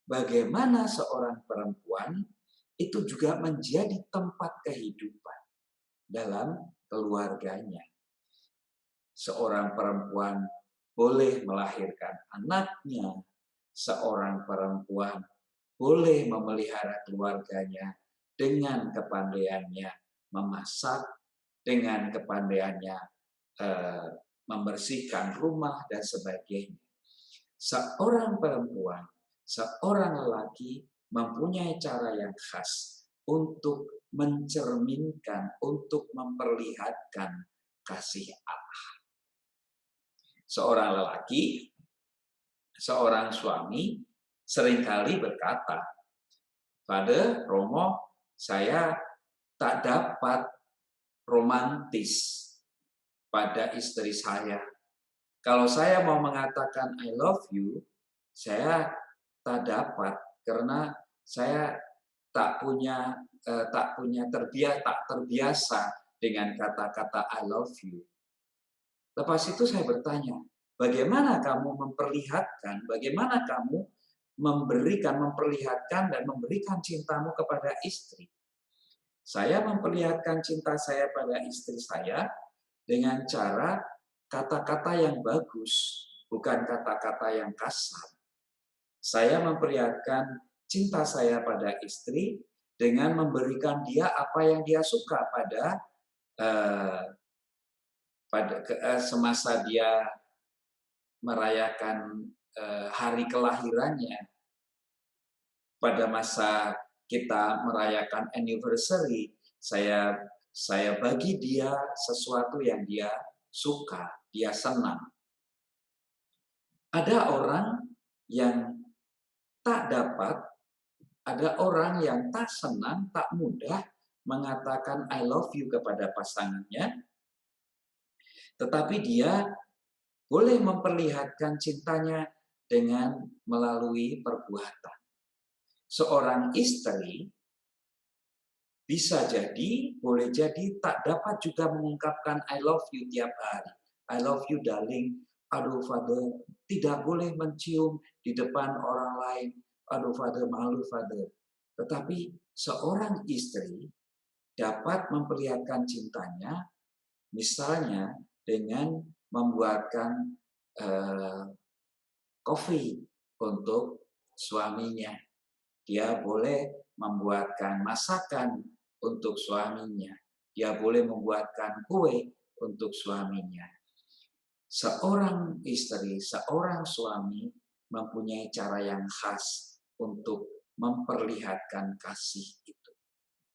Bagaimana seorang perempuan itu juga menjadi tempat kehidupan dalam keluarganya. Seorang perempuan boleh melahirkan anaknya, seorang perempuan boleh memelihara keluarganya dengan kepandaiannya memasak, dengan kepandaiannya membersihkan rumah dan sebagainya. Seorang perempuan, seorang lelaki mempunyai cara yang khas untuk mencerminkan, untuk memperlihatkan kasih Allah. Seorang lelaki, seorang suami seringkali berkata, "Pada Romo, saya tak dapat romantis pada istri saya. Kalau saya mau mengatakan I love you, saya tak dapat karena saya tak terbiasa dengan kata-kata I love you." Lepas itu saya bertanya, bagaimana kamu memperlihatkan, bagaimana kamu memperlihatkan dan memberikan cintamu kepada istri? Saya memperlihatkan cinta saya pada istri saya dengan cara kata-kata yang bagus, bukan kata-kata yang kasar. Saya memperlihatkan cinta saya pada istri dengan memberikan dia apa yang dia suka pada semasa dia merayakan hari kelahirannya. Pada masa kita merayakan anniversary, saya bagi dia sesuatu yang dia suka, dia senang. Ada orang yang tak dapat, ada orang yang tak senang, tak mudah mengatakan I love you kepada pasangannya, tetapi dia boleh memperlihatkan cintanya dengan melalui perbuatan. Seorang istri bisa jadi, boleh jadi tak dapat juga mengungkapkan I love you tiap hari. I love you darling. Aduh Father, tidak boleh mencium di depan orang lain. Aduh Father, malu Father. Tetapi seorang istri dapat memperlihatkan cintanya, misalnya dengan membuatkan kopi untuk suaminya. Dia boleh membuatkan masakan untuk suaminya. Dia boleh membuatkan kue untuk suaminya. Seorang istri, seorang suami mempunyai cara yang khas untuk memperlihatkan kasih itu.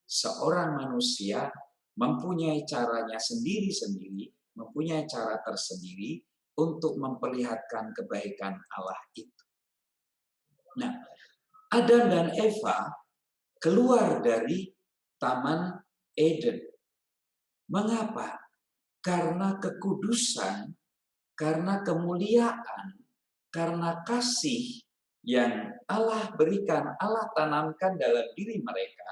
Seorang manusia mempunyai caranya sendiri-sendiri, mempunyai cara tersendiri untuk memperlihatkan kebaikan Allah itu. Nah, Adam dan Eva keluar dari Taman Eden. Mengapa? Karena kekudusan, karena kemuliaan, karena kasih yang Allah berikan, Allah tanamkan dalam diri mereka,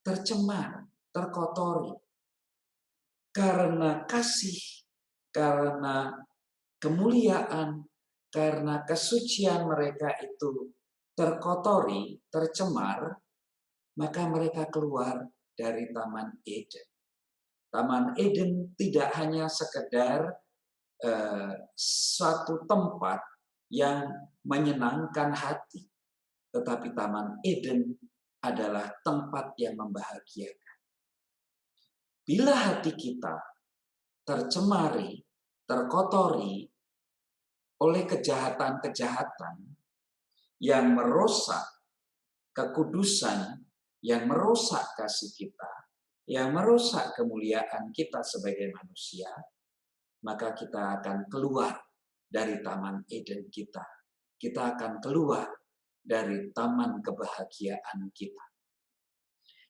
tercemar, terkotori. Karena kasih, karena kemuliaan, karena kesucian mereka itu terkotori, tercemar, maka mereka keluar dari Taman Eden. Taman Eden tidak hanya sekedar suatu tempat yang menyenangkan hati. Tetapi Taman Eden adalah tempat yang membahagiakan. Bila hati kita tercemari, terkotori oleh kejahatan-kejahatan yang merusak kekudusan, yang merusak kasih kita, yang merusak kemuliaan kita sebagai manusia, maka kita akan keluar dari Taman Eden kita. Kita akan keluar dari taman kebahagiaan kita.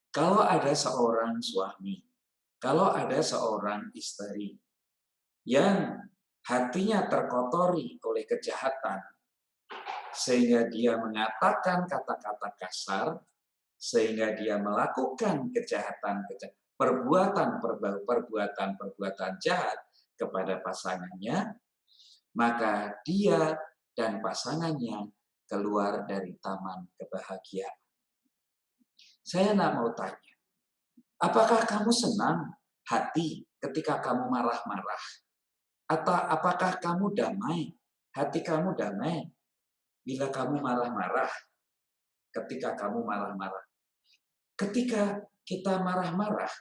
Kalau ada seorang suami, kalau ada seorang istri yang hatinya terkotori oleh kejahatan, sehingga dia mengatakan kata-kata kasar, sehingga dia melakukan perbuatan jahat kepada pasangannya, maka dia dan pasangannya keluar dari taman kebahagiaan. Saya nak mau tanya, apakah kamu senang hati ketika kamu marah-marah? Atau apakah kamu damai? Hati kamu damai bila kamu marah-marah? Ketika kamu marah-marah. Ketika kita marah-marah,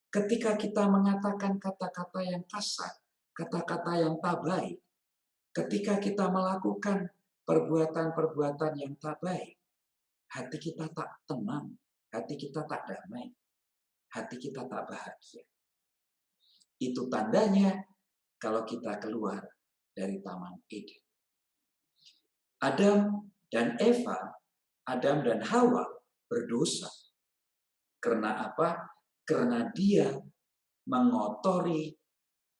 ketika kita mengatakan kata-kata yang kasar, kata-kata yang tak baik, ketika kita melakukan perbuatan-perbuatan yang tak baik, hati kita tak tenang, hati kita tak damai, hati kita tak bahagia. Itu tandanya kalau kita keluar dari Taman Eden. Adam dan Eva, Adam dan Hawa berdosa. Karena apa? Karena dia mengotori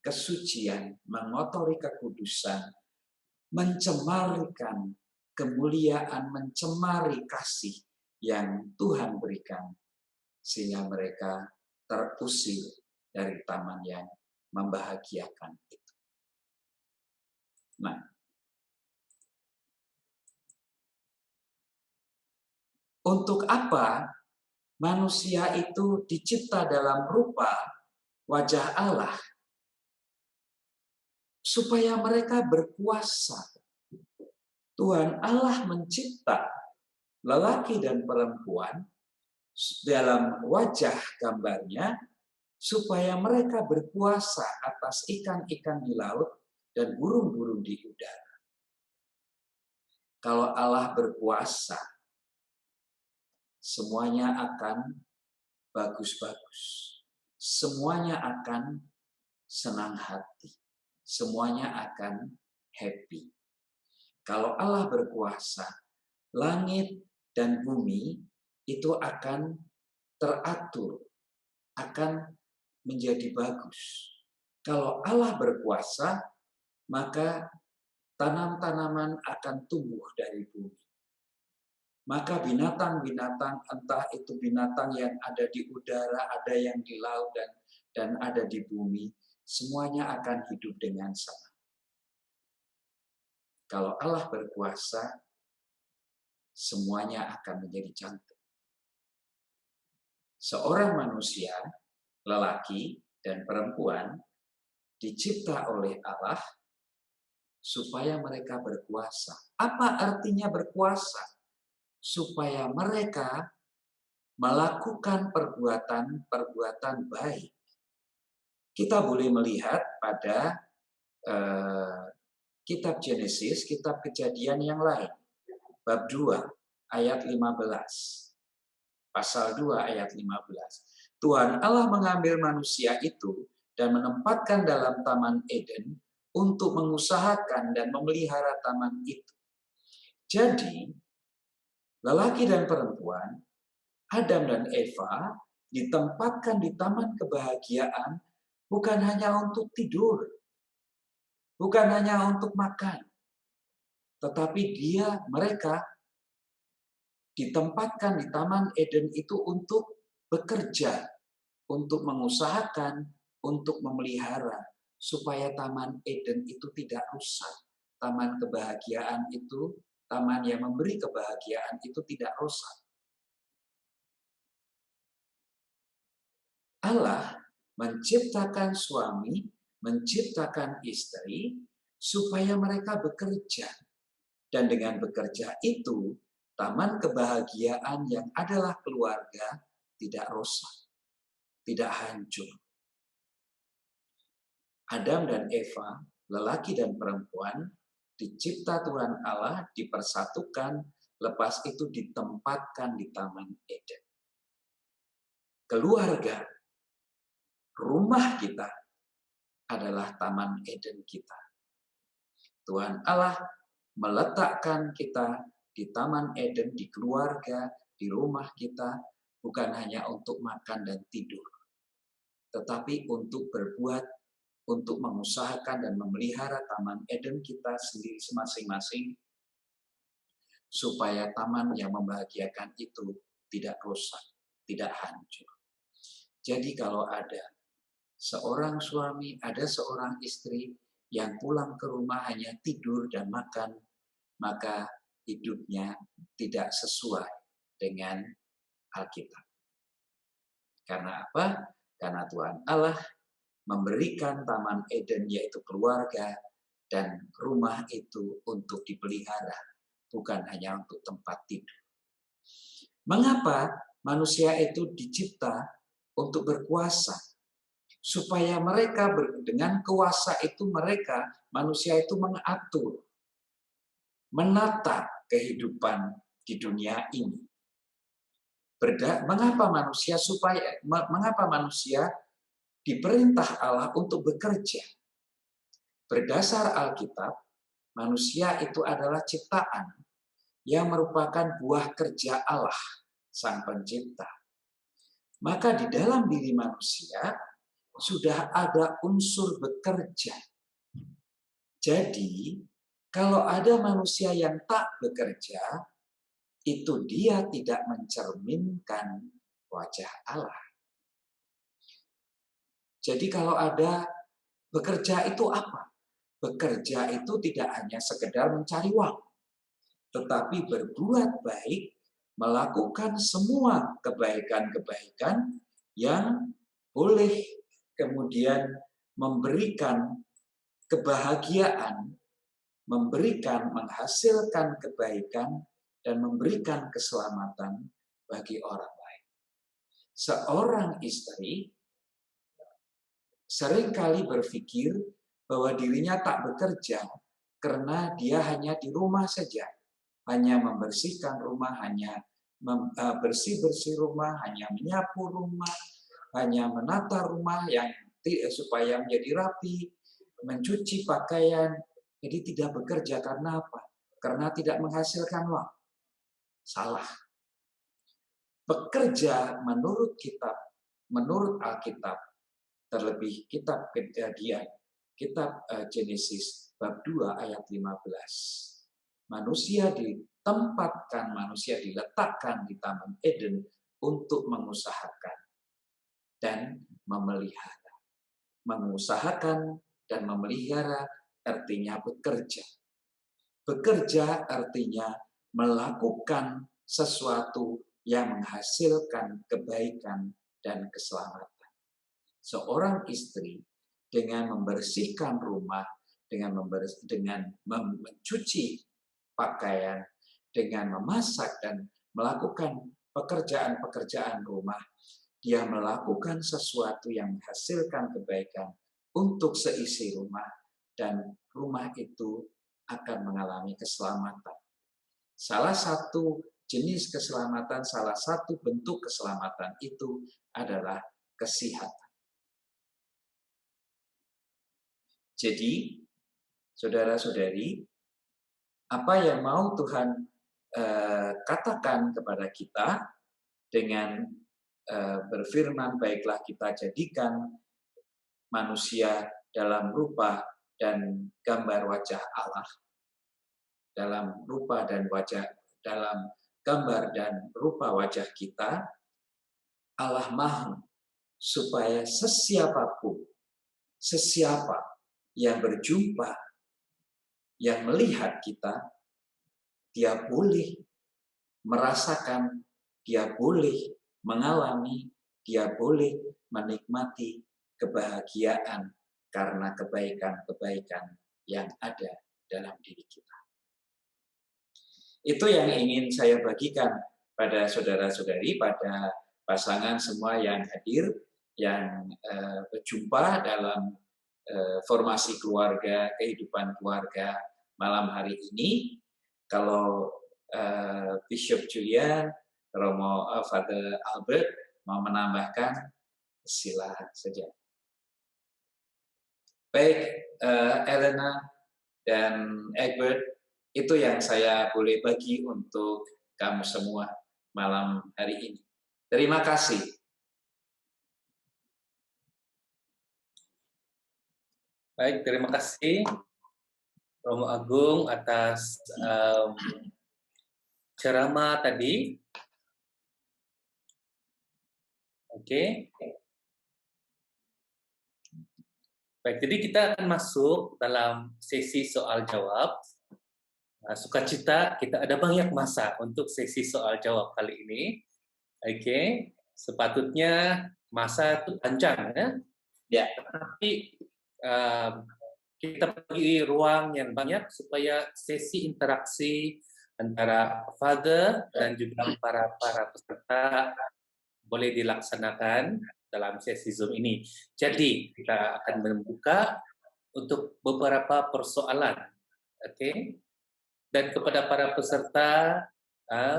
kesucian, mengotori kekudusan, mencemarkan kemuliaan, mencemari kasih yang Tuhan berikan, sehingga mereka terusir dari taman yang membahagiakan itu. Nah, untuk apa manusia itu dicipta dalam rupa wajah Allah? Supaya mereka berkuasa. Tuhan Allah mencipta lelaki dan perempuan dalam wajah gambarnya supaya mereka berkuasa atas ikan-ikan di laut dan burung-burung di udara. Kalau Allah berkuasa, semuanya akan bagus-bagus. Semuanya akan senang hati. Semuanya akan happy. Kalau Allah berkuasa, langit dan bumi itu akan teratur, akan menjadi bagus. Kalau Allah berkuasa, maka tanam-tanaman akan tumbuh dari bumi. Maka binatang-binatang, entah itu binatang yang ada di udara, ada yang di laut, dan ada di bumi, semuanya akan hidup dengan sama. Kalau Allah berkuasa, semuanya akan menjadi cantik. Seorang manusia, lelaki dan perempuan, dicipta oleh Allah supaya mereka berkuasa. Apa artinya berkuasa? Supaya mereka melakukan perbuatan-perbuatan baik. Kita boleh melihat pada kitab Genesis, kitab Kejadian yang lain. Bab 2 ayat 15. Pasal 2 ayat 15. Tuhan Allah mengambil manusia itu dan menempatkan dalam Taman Eden untuk mengusahakan dan memelihara taman itu. Jadi, lelaki dan perempuan, Adam dan Eva, ditempatkan di taman kebahagiaan bukan hanya untuk tidur, bukan hanya untuk makan, tetapi mereka ditempatkan di Taman Eden itu untuk bekerja, untuk mengusahakan, untuk memelihara, supaya Taman Eden itu tidak rusak. Taman kebahagiaan itu, taman yang memberi kebahagiaan itu tidak rusak. Allah menciptakan suami, menciptakan istri, supaya mereka bekerja, Dan dengan bekerja itu, taman kebahagiaan yang adalah keluarga tidak rusak, tidak hancur. Adam dan Eva, lelaki dan perempuan, dicipta Tuhan Allah, dipersatukan, lepas itu ditempatkan di Taman Eden. Keluarga, rumah kita adalah Taman Eden kita. Tuhan Allah meletakkan kita di Taman Eden, di keluarga, di rumah kita, bukan hanya untuk makan dan tidur, tetapi untuk berbuat, untuk mengusahakan dan memelihara Taman Eden kita sendiri masing-masing, supaya taman yang membahagiakan itu tidak rusak, tidak hancur. Jadi kalau ada seorang suami, ada seorang istri yang pulang ke rumah hanya tidur dan makan, maka hidupnya tidak sesuai dengan Alkitab. Karena apa? Karena Tuhan Allah memberikan Taman Eden, yaitu keluarga dan rumah itu untuk dipelihara, bukan hanya untuk tempat tidur. Mengapa manusia itu dicipta untuk berkuasa? Supaya mereka dengan kuasa itu manusia itu mengatur, menata kehidupan di dunia ini. Mengapa manusia diperintah Allah untuk bekerja? Berdasar Alkitab, manusia itu adalah ciptaan yang merupakan buah kerja Allah, Sang Pencipta. Maka di dalam diri manusia sudah ada unsur bekerja. Jadi, kalau ada manusia yang tak bekerja, itu dia tidak mencerminkan wajah Allah. Jadi kalau ada bekerja itu apa? Bekerja itu tidak hanya sekedar mencari uang, tetapi berbuat baik, melakukan semua kebaikan-kebaikan yang boleh kemudian memberikan kebahagiaan, menghasilkan kebaikan, dan memberikan keselamatan bagi orang lain. Seorang istri seringkali berpikir bahwa dirinya tak bekerja karena dia hanya di rumah saja, hanya membersihkan rumah, hanya bersih-bersih rumah, hanya menyapu rumah, hanya menata rumah yang supaya menjadi rapi, mencuci pakaian. Jadi tidak bekerja karena apa? Karena tidak menghasilkan uang. Salah. Bekerja menurut Alkitab, terlebih kitab Kejadian, kitab Genesis bab 2 ayat 15. Manusia diletakkan di Taman Eden untuk mengusahakan dan memelihara. Mengusahakan dan memelihara artinya bekerja. Bekerja artinya melakukan sesuatu yang menghasilkan kebaikan dan keselamatan. Seorang istri dengan membersihkan rumah, dengan mencuci pakaian, dengan memasak dan melakukan pekerjaan-pekerjaan rumah, dia melakukan sesuatu yang menghasilkan kebaikan untuk seisi rumah, dan rumah itu akan mengalami keselamatan. Salah satu jenis keselamatan, salah satu bentuk keselamatan itu adalah kesehatan. Jadi, saudara-saudari, apa yang mau Tuhan katakan kepada kita dengan berfirman, baiklah kita jadikan manusia dalam rupa dan gambar wajah Allah, dalam gambar dan rupa wajah kita. Allah mau supaya sesiapa yang berjumpa, yang melihat kita, dia boleh merasakan, dia boleh mengalami, dia boleh menikmati kebahagiaan karena kebaikan-kebaikan yang ada dalam diri kita. Itu yang ingin saya bagikan pada saudara-saudari, pada pasangan semua yang hadir, yang berjumpa dalam formasi keluarga, kehidupan keluarga malam hari ini. Kalau Bishop Julian, Romo Father Albert mau menambahkan, sila saja. Baik, Elena dan Egbert, itu yang saya boleh bagi untuk kamu semua malam hari ini. Terima kasih. Baik, terima kasih Romo Agung atas ceramah tadi. Oke. Baik, jadi kita akan masuk dalam sesi soal jawab. Sukacita kita ada banyak masa untuk sesi soal jawab kali ini. Oke, sepatutnya masa itu panjang ya. Ya. Tapi kita bagi ruang yang banyak supaya sesi interaksi antara Father dan juga para peserta boleh dilaksanakan dalam sesi Zoom ini. Jadi kita akan membuka untuk beberapa persoalan, oke? Dan kepada para peserta,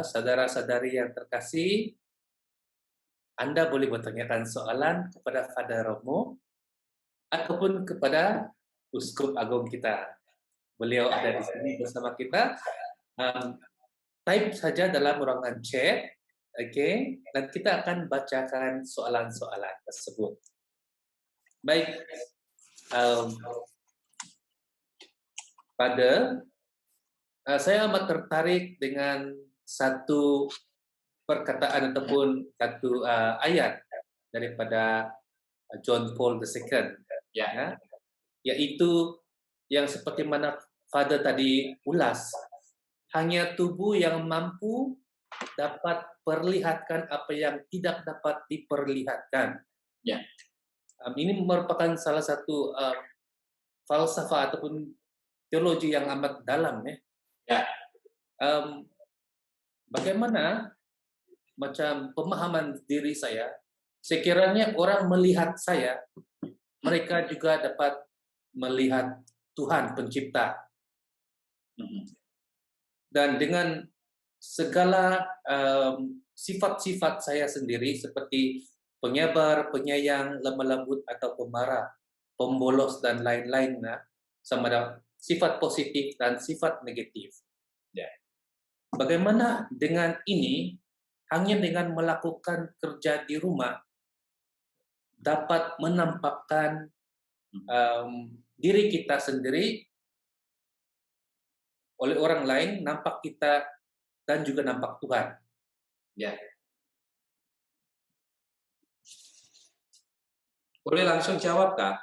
saudara-saudari yang terkasih, Anda boleh bertanyakan soalan kepada Father Romo ataupun kepada Uskup Agung kita. Beliau ada di sini bersama kita. Type saja dalam ruangan chat. Oke, dan kita akan bacakan soalan-soalan tersebut. Baik, saya amat tertarik dengan satu perkataan ataupun satu ayat daripada John Paul II, ya, yaitu yang seperti mana Father tadi ulas, hanya tubuh yang mampu dapat perlihatkan apa yang tidak dapat diperlihatkan. Ya. Ini merupakan salah satu falsafah ataupun teologi yang amat dalam ya. Ya. Bagaimana macam pemahaman diri saya, sekiranya orang melihat saya, mereka juga dapat melihat Tuhan pencipta. Dan dengan segala sifat-sifat saya sendiri seperti penyabar, penyayang, lemah lembut atau pemarah, pembolos dan lain-lain, sama ada sifat positif dan sifat negatif. Ya. Bagaimana dengan ini? Hanya dengan melakukan kerja di rumah dapat menampakkan diri kita sendiri oleh orang lain, nampak kita dan juga nampak Tuhan. Ya. Boleh langsung jawab, Kak?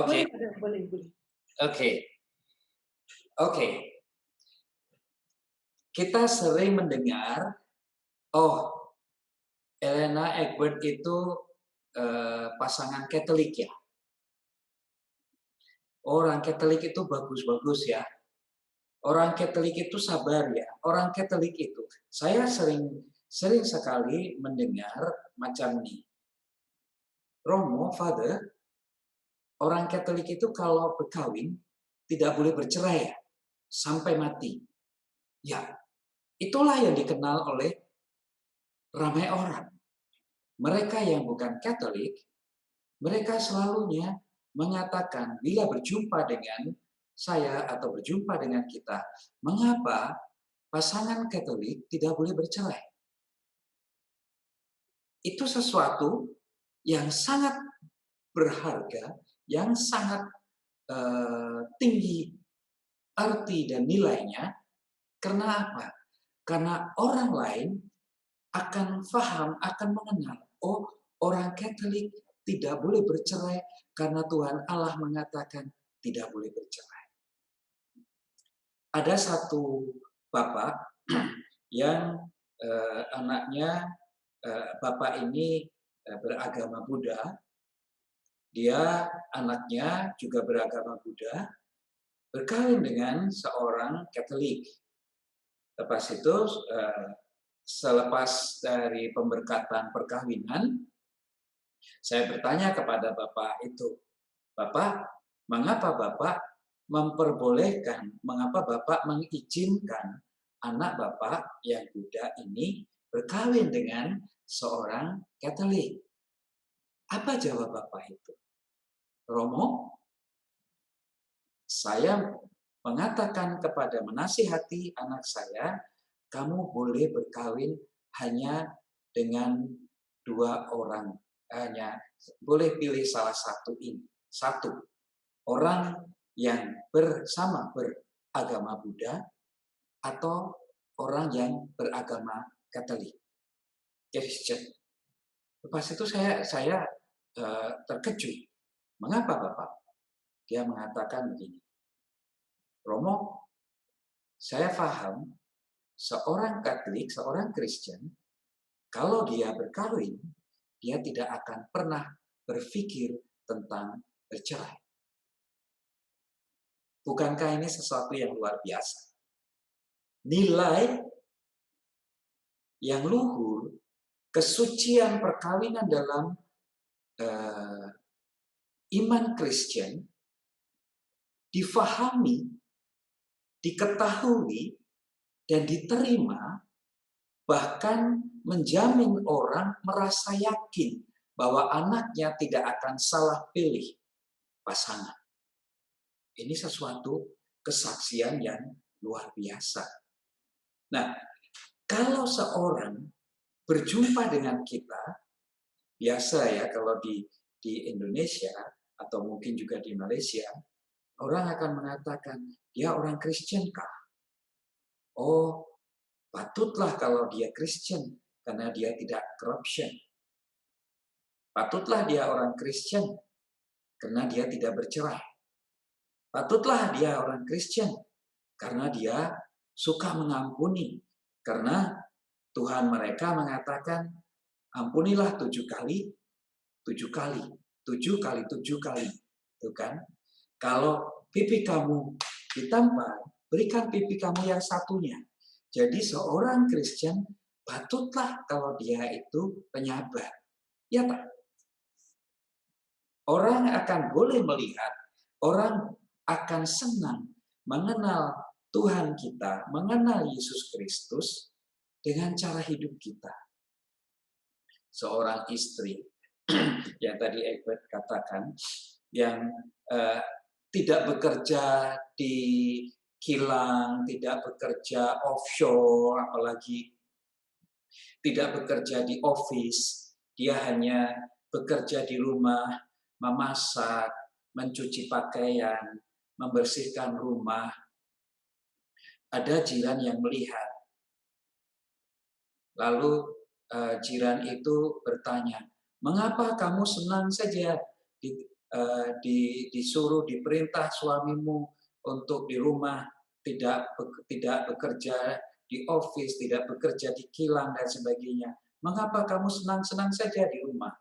Oke. Boleh. Oke. Kita sering mendengar, Elena Egbert itu pasangan Katolik ya. Orang Katolik itu bagus-bagus ya. Orang Katolik itu sabar ya. Orang Katolik itu, saya sering sekali mendengar macam ini. Romo, Father, orang Katolik itu kalau berkawin tidak boleh bercerai ya, sampai mati. Ya, itulah yang dikenal oleh ramai orang. Mereka yang bukan Katolik, mereka selalunya mengatakan bila berjumpa dengan saya atau berjumpa dengan kita, mengapa pasangan Katolik tidak boleh bercerai? Itu sesuatu yang sangat berharga, yang sangat tinggi arti dan nilainya. Karena apa? Karena orang lain akan paham, akan mengenal, orang Katolik tidak boleh bercerai karena Tuhan Allah mengatakan tidak boleh bercerai. Ada satu bapak yang anaknya, bapak ini beragama Buddha, dia anaknya juga beragama Buddha, berkawin dengan seorang Katolik. Lepas itu, selepas dari pemberkatan perkawinan, saya bertanya kepada Bapak itu, Bapak, mengapa Bapak mengapa Bapak mengizinkan anak Bapak yang Buddha ini berkawin dengan seorang Katolik? Apa jawab Bapak itu? Romo, saya mengatakan menasihati anak saya, kamu boleh berkawin hanya dengan 2 orang. Hanya boleh pilih salah satu ini. 1, orang yang bersama beragama Buddha atau orang yang beragama Katolik. Kristen. Lepas itu saya terkejut. Mengapa Bapak? Dia mengatakan begini, Romo, saya paham seorang Katolik, seorang Kristen, kalau dia berkawin, dia tidak akan pernah berpikir tentang bercerai. Bukankah ini sesuatu yang luar biasa? Nilai yang luhur, kesucian perkawinan dalam iman Kristen difahami, diketahui, dan diterima, bahkan menjamin orang merasa yakin bahwa anaknya tidak akan salah pilih pasangan. Ini sesuatu kesaksian yang luar biasa. Nah, kalau seorang berjumpa dengan kita, biasa ya kalau di Indonesia atau mungkin juga di Malaysia, orang akan mengatakan, dia orang Kristen kah? Oh, patutlah kalau dia Kristen, karena dia tidak corruption. Patutlah dia orang Kristen, karena dia tidak bercerai. Patutlah dia orang Kristen, karena dia suka mengampuni. Karena Tuhan mereka mengatakan, ampunilah 7 kali, 7 kali, 7 kali, 7 kali. Itu kan? Kalau pipi kamu ditampar, berikan pipi kamu yang satunya. Jadi seorang Kristen patutlah kalau dia itu penyabar. Ya Pak? Orang akan boleh melihat, orang akan senang mengenal Tuhan kita, mengenal Yesus Kristus dengan cara hidup kita. Seorang istri yang tadi Egbert katakan, yang tidak bekerja di kilang, tidak bekerja offshore, apalagi tidak bekerja di office, dia hanya bekerja di rumah, memasak, mencuci pakaian, membersihkan rumah. Ada jiran yang melihat. Lalu jiran itu bertanya, mengapa kamu senang saja disuruh, diperintah suamimu untuk di rumah, tidak bekerja di office, tidak bekerja di kilang dan sebagainya. Mengapa kamu senang-senang saja di rumah?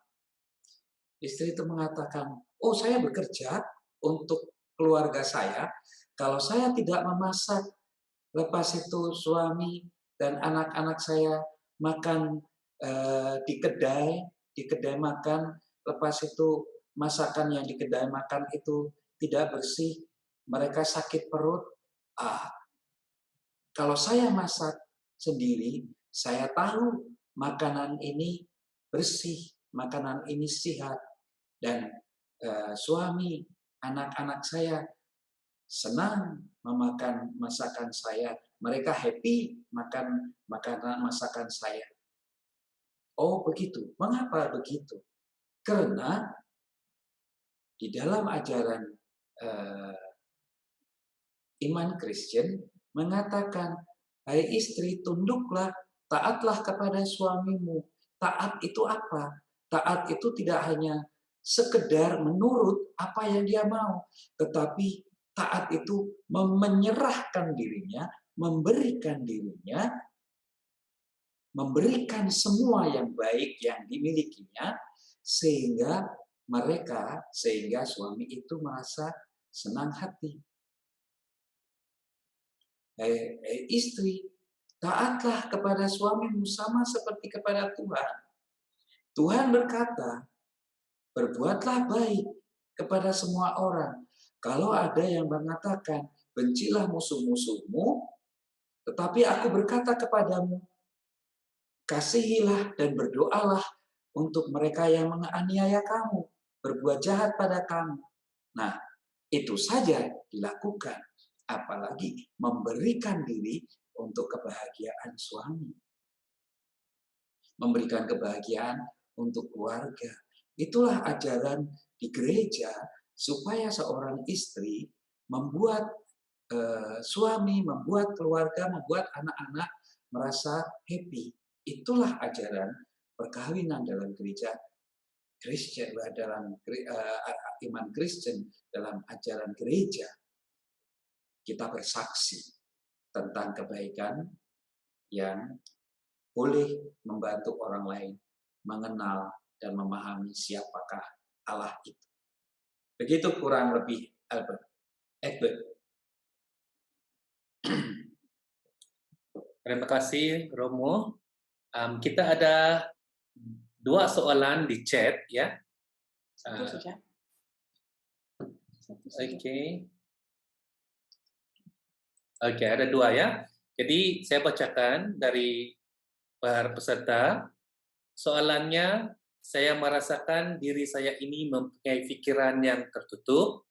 Istri itu mengatakan, oh saya bekerja untuk keluarga saya. Kalau saya tidak memasak, lepas itu suami dan anak-anak saya makan di kedai makan, lepas itu masakan yang di kedai makan itu tidak bersih, mereka sakit perut. Kalau saya masak sendiri, saya tahu makanan ini bersih, makanan ini sehat, dan suami, anak-anak saya senang memakan masakan saya. Mereka happy makan makanan masakan saya. Oh begitu. Mengapa begitu? Karena di dalam ajaran iman Kristen mengatakan, hai istri, tunduklah, taatlah kepada suamimu. Taat itu apa? Taat itu tidak hanya sekedar menurut apa yang dia mau, tetapi taat itu menyerahkan dirinya, memberikan dirinya, memberikan semua yang baik yang dimilikinya, sehingga suami itu merasa senang hati. Istri, taatlah kepada suamimu sama seperti kepada Tuhan. Tuhan berkata, berbuatlah baik kepada semua orang. Kalau ada yang mengatakan, bencilah musuh-musuhmu, tetapi aku berkata kepadamu, kasihilah dan berdoalah untuk mereka yang menganiaya kamu, berbuat jahat pada kamu. Nah, itu saja dilakukan. Apalagi memberikan diri untuk kebahagiaan suami. Memberikan kebahagiaan untuk keluarga. Itulah ajaran di gereja supaya seorang istri membuat suami, membuat keluarga, membuat anak-anak merasa happy. Itulah ajaran perkawinan dalam gereja Kristen, dalam iman Kristen, dalam ajaran gereja. Kita bersaksi tentang kebaikan yang boleh membantu orang lain mengenal dan memahami siapakah Allah itu. Begitu kurang lebih Egbert. Terima kasih Romo. Kita ada 2 soalan di chat ya. Satu saja. Satu saja. Oke, ada 2 ya. Jadi saya bacakan dari para peserta. Soalannya, saya merasakan diri saya ini mempunyai pikiran yang tertutup,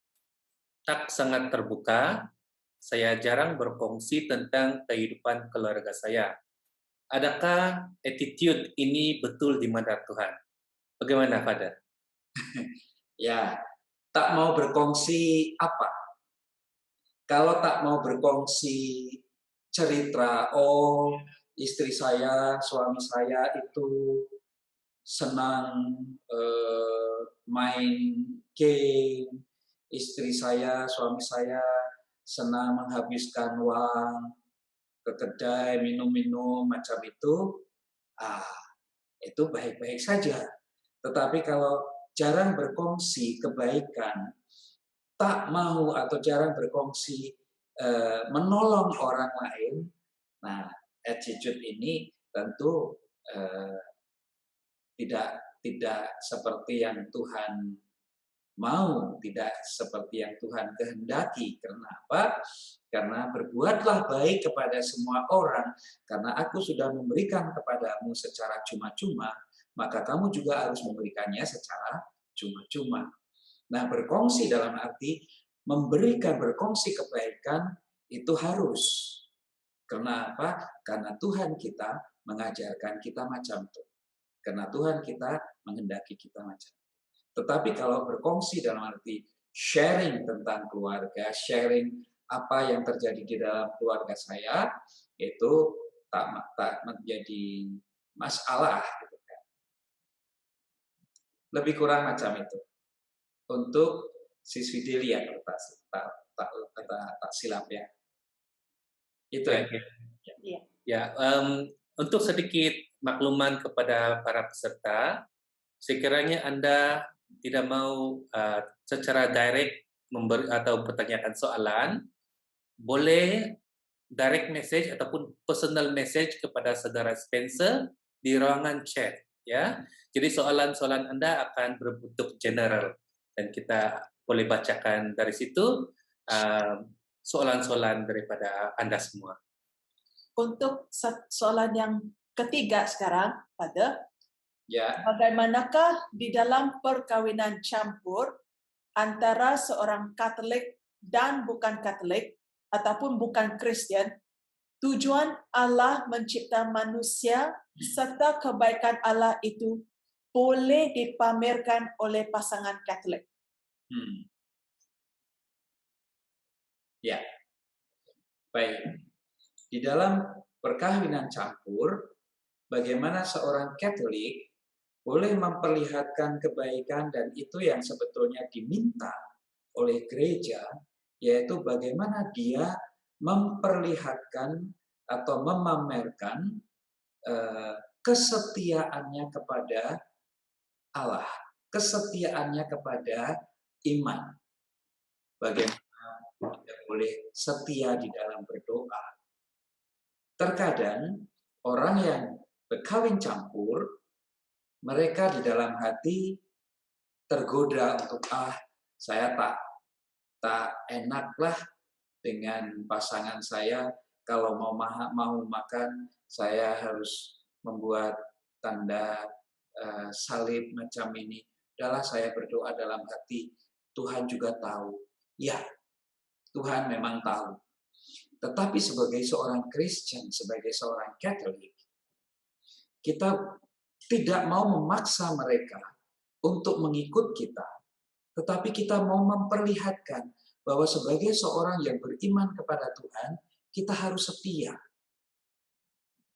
tak sangat terbuka. Saya jarang berfungsi tentang kehidupan keluarga saya. Adakah attitude ini betul di mata Tuhan? Bagaimana, Father? Ya, tak mau berkongsi apa? Kalau tak mau berkongsi cerita, oh istri saya, suami saya itu senang main game, istri saya, suami saya senang menghabiskan uang ke kedai, minum-minum, macam itu, itu baik-baik saja. Tetapi kalau jarang berkongsi kebaikan, tak mau atau jarang berkongsi menolong orang lain, nah attitude ini tentu tidak seperti yang Tuhan mau, tidak seperti yang Tuhan kehendaki. Karena apa? Karena berbuatlah baik kepada semua orang, karena aku sudah memberikan kepadamu secara cuma-cuma, maka kamu juga harus memberikannya secara cuma-cuma. Nah, berkongsi dalam arti memberikan, berkongsi kebaikan itu harus. Kenapa? Karena Tuhan kita mengajarkan kita macam itu. Karena Tuhan kita menghendaki kita macam itu. Tetapi kalau berkongsi dalam arti sharing tentang keluarga, sharing apa yang terjadi di dalam keluarga saya, itu tak menjadi masalah. Gitu kan. Lebih kurang macam itu. Untuk siswi Delia tak silap ya. Itu ya. Ya, untuk sedikit makluman kepada para peserta, sekiranya Anda tidak mau secara direct memberi atau pertanyakan soalan, boleh direct message ataupun personal message kepada saudara Spencer di ruangan chat, ya. Jadi soalan-soalan Anda akan berbentuk general dan kita boleh bacakan dari situ soalan-soalan daripada Anda semua. Untuk soalan yang ketiga sekarang, Pada, Ya. bagaimanakah di dalam perkawinan campur antara seorang Katolik dan bukan Katolik ataupun bukan Kristen, tujuan Allah mencipta manusia serta kebaikan Allah itu boleh dipamerkan oleh pasangan Katolik? Ya, baik. Di dalam perkawinan campur, bagaimana seorang Katolik boleh memperlihatkan kebaikan, dan itu yang sebetulnya diminta oleh gereja, yaitu bagaimana dia memperlihatkan atau memamerkan kesetiaannya kepada Allah, kesetiaannya kepada iman. Bagaimana dia boleh setia di dalam berdoa, terkadang orang yang berkawin campur, mereka di dalam hati tergoda untuk saya tak enaklah dengan pasangan saya, kalau mau makan saya harus membuat tanda salib macam ini. Udahlah, saya berdoa dalam hati, Tuhan juga tahu. Ya, Tuhan memang tahu. Tetapi sebagai seorang Kristen, sebagai seorang Katolik, kita tidak mau memaksa mereka untuk mengikut kita, tetapi kita mau memperlihatkan bahwa sebagai seorang yang beriman kepada Tuhan, kita harus setia.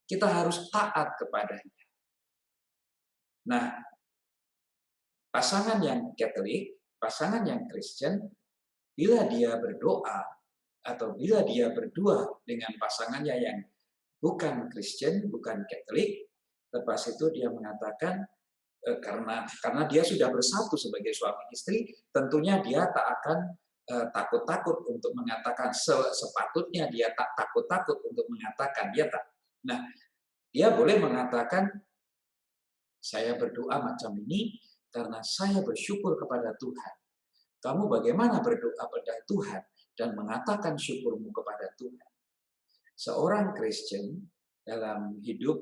Kita harus taat kepadanya. Nah, pasangan yang Katolik, pasangan yang Kristen, bila dia berdoa atau bila dia berdua dengan pasangannya yang bukan Kristen, bukan Katolik, lepas itu dia mengatakan karena dia sudah bersatu sebagai suami istri, tentunya dia tak akan takut-takut untuk mengatakan, sepatutnya dia tak takut-takut untuk mengatakan, dia tak. Nah, dia boleh mengatakan, saya berdoa macam ini karena saya bersyukur kepada Tuhan. Kamu bagaimana berdoa pada Tuhan dan mengatakan syukurmu kepada Tuhan? Seorang Kristen dalam hidup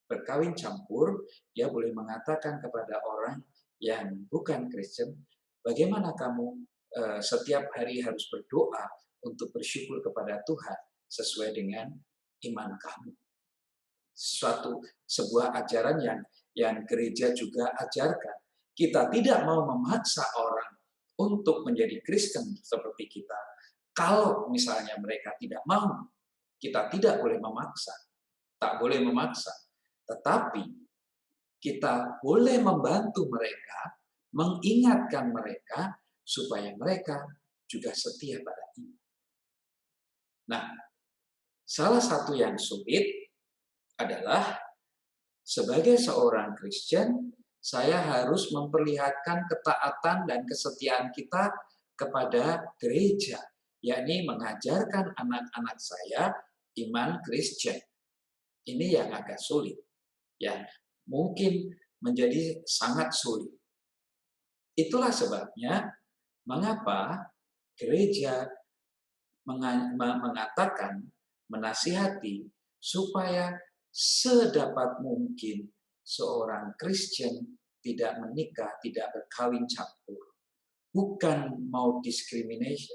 berkawin campur, dia boleh mengatakan kepada orang yang bukan Kristen, bagaimana kamu setiap hari harus berdoa untuk bersyukur kepada Tuhan sesuai dengan iman kamu. Sebuah ajaran yang gereja juga ajarkan. Kita tidak mau memaksa orang untuk menjadi Kristen seperti kita. Kalau misalnya mereka tidak mau, kita tidak boleh memaksa. Tak boleh memaksa. Tetapi kita boleh membantu mereka, mengingatkan mereka supaya mereka juga setia pada iman. Nah, salah satu yang sulit adalah sebagai seorang Kristen, saya harus memperlihatkan ketaatan dan kesetiaan kita kepada gereja, yakni mengajarkan anak-anak saya iman Kristen. Ini yang agak sulit, ya, mungkin menjadi sangat sulit. Itulah sebabnya mengapa gereja mengatakan, menasihati supaya sedapat mungkin seorang Kristen tidak menikah, tidak berkawin campur. Bukan mau diskriminasi,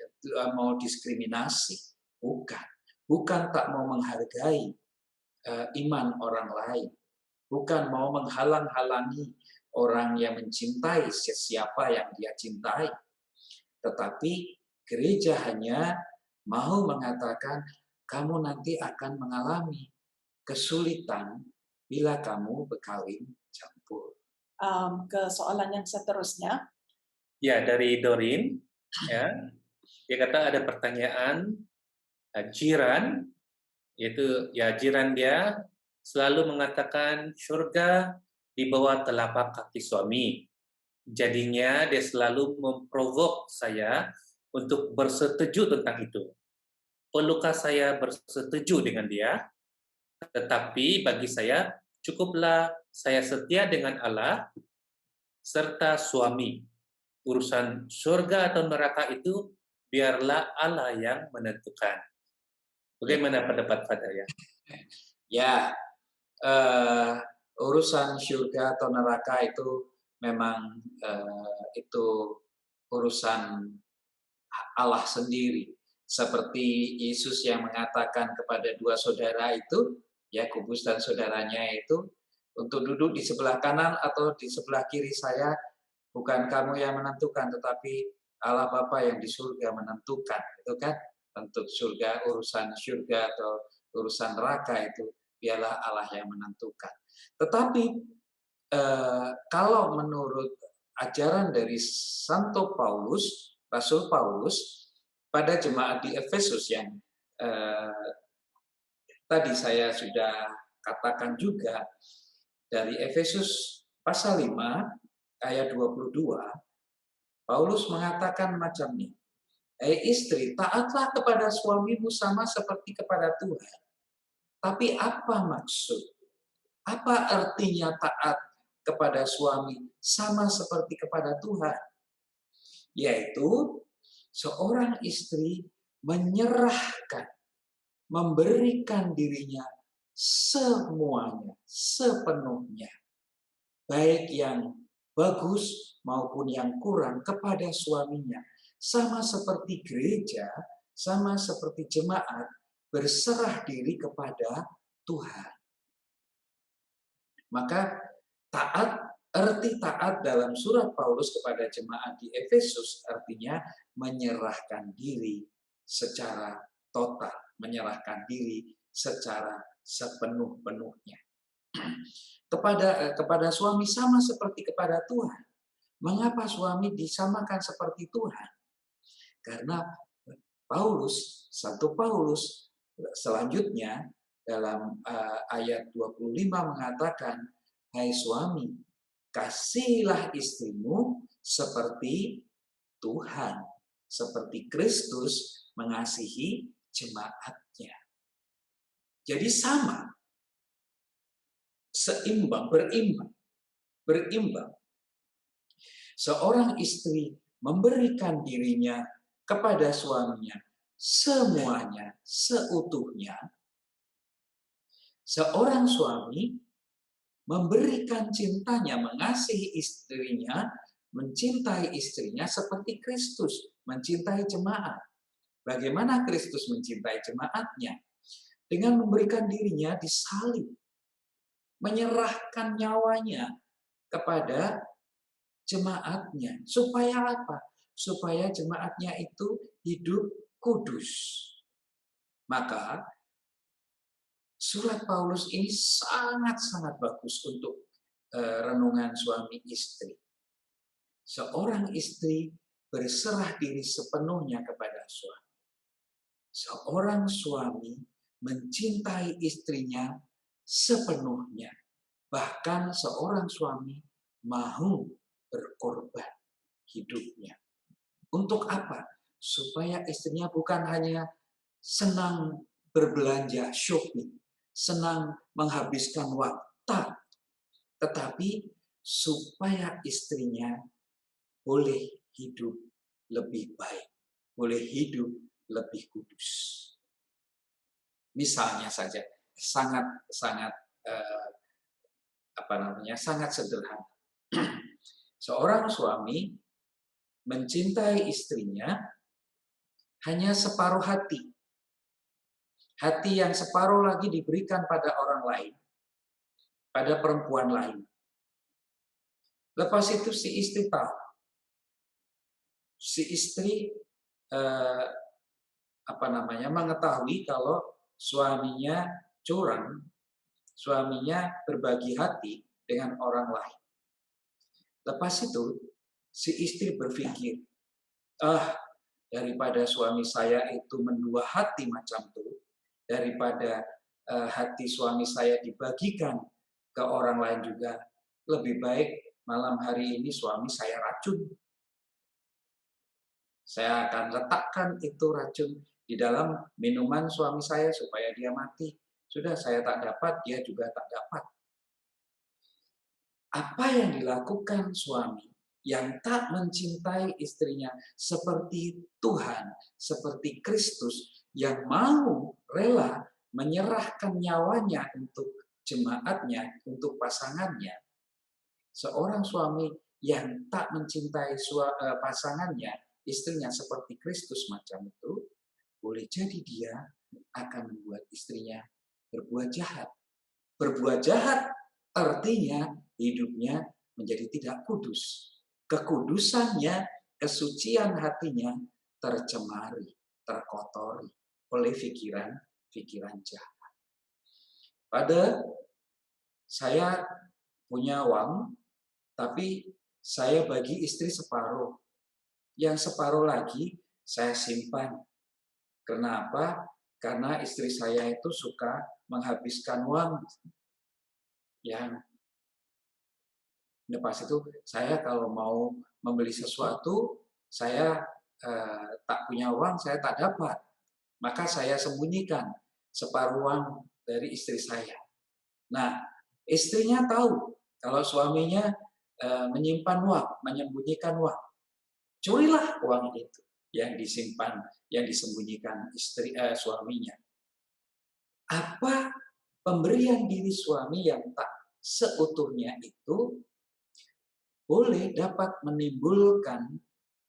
bukan tak mau menghargai iman orang lain, bukan mau menghalang-halangi orang yang mencintai siapa yang dia cintai, tetapi gereja hanya mau mengatakan kamu nanti akan mengalami kesulitan bila kamu berkawin campur. Ke soalan yang seterusnya. Ya, dari Dorin, ya, dia kata ada pertanyaan jiran, yaitu ya jiran dia selalu mengatakan surga di bawah telapak kaki suami. Jadinya dia selalu memprovok saya untuk bersetuju tentang itu. Perlukah saya bersetuju dengan dia? Tetapi bagi saya cukuplah saya setia dengan Allah serta suami. Urusan surga atau neraka itu biarlah Allah yang menentukan. Bagaimana pendapat Father? Ya, urusan surga atau neraka itu memang itu urusan Allah sendiri. Seperti Yesus yang mengatakan kepada dua saudara itu, Yakobus dan saudaranya itu, untuk duduk di sebelah kanan atau di sebelah kiri saya, bukan kamu yang menentukan, tetapi Allah Bapa yang di surga menentukan. Itu kan, untuk surga, urusan surga atau urusan neraka itu, biarlah Allah yang menentukan. Tetapi kalau menurut ajaran dari Santo Paulus, Rasul Paulus, pada jemaat di Efesus yang tadi saya sudah katakan juga, dari Efesus pasal 5 ayat 22, Paulus mengatakan macam ini, istri, taatlah kepada suamimu sama seperti kepada Tuhan. Tapi apa maksud? Apa artinya taat kepada suami sama seperti kepada Tuhan? Yaitu seorang istri menyerahkan, memberikan dirinya semuanya, sepenuhnya. Baik yang bagus maupun yang kurang kepada suaminya. Sama seperti gereja, sama seperti jemaat, berserah diri kepada Tuhan. Maka arti taat dalam surat Paulus kepada jemaat di Efesus artinya menyerahkan diri secara total, menyerahkan diri secara sepenuh-penuhnya. Kepada suami sama seperti kepada Tuhan. Mengapa suami disamakan seperti Tuhan? Karena Satu Paulus selanjutnya dalam ayat 25 mengatakan, hai suami, kasihilah istrimu seperti Tuhan, seperti Kristus mengasihi jemaatnya. Jadi sama, seimbang, berimbang. Seorang istri memberikan dirinya kepada suaminya semuanya, seutuhnya. Seorang suami memberikan cintanya, mengasihi istrinya, mencintai istrinya seperti Kristus mencintai jemaat. Bagaimana Kristus mencintai jemaatnya? Dengan memberikan dirinya disalib, menyerahkan nyawanya kepada jemaatnya. Supaya apa? Supaya jemaatnya itu hidup kudus. Maka surat Paulus ini sangat-sangat bagus untuk renungan suami istri. Seorang istri berserah diri sepenuhnya kepada suami. Seorang suami mencintai istrinya sepenuhnya. Bahkan seorang suami mau berkorban hidupnya. Untuk apa? Supaya istrinya bukan hanya senang berbelanja, shopping, senang menghabiskan waktu, tetapi supaya istrinya boleh hidup lebih baik, boleh hidup lebih kudus. Misalnya saja, sangat sederhana. Seorang suami mencintai istrinya hanya separuh hati. Hati yang separuh lagi diberikan pada orang lain, pada perempuan lain. Lepas itu si istri tahu. Si istri mengetahui kalau suaminya curang, suaminya berbagi hati dengan orang lain. Lepas itu si istri berpikir, daripada suami saya itu mendua hati macam itu, daripada hati suami saya dibagikan ke orang lain juga, lebih baik malam hari ini suami saya racun. Saya akan letakkan itu racun di dalam minuman suami saya supaya dia mati. Sudah saya tak dapat, dia juga tak dapat. Apa yang dilakukan suami yang tak mencintai istrinya seperti Tuhan, seperti Kristus, yang mau rela menyerahkan nyawanya untuk jemaatnya, untuk pasangannya. Seorang suami yang tak mencintai pasangannya, istrinya seperti Kristus macam itu, boleh jadi dia akan membuat istrinya berbuat jahat. Berbuat jahat artinya hidupnya menjadi tidak kudus. Kekudusannya, kesucian hatinya tercemari, terkotori oleh pikiran jahat. Saya punya uang, tapi saya bagi istri separuh. Yang separuh lagi saya simpan. Kenapa? Karena istri saya itu suka menghabiskan uang. Lepas itu saya kalau mau membeli sesuatu, saya tak punya uang, saya tak dapat. Maka saya sembunyikan separuh uang dari istri saya. Nah, istrinya tahu kalau suaminya menyimpan uang, menyembunyikan uang. Curilah uang itu yang disimpan, yang disembunyikan suaminya. Apa pemberian diri suami yang tak seutuhnya itu boleh dapat menimbulkan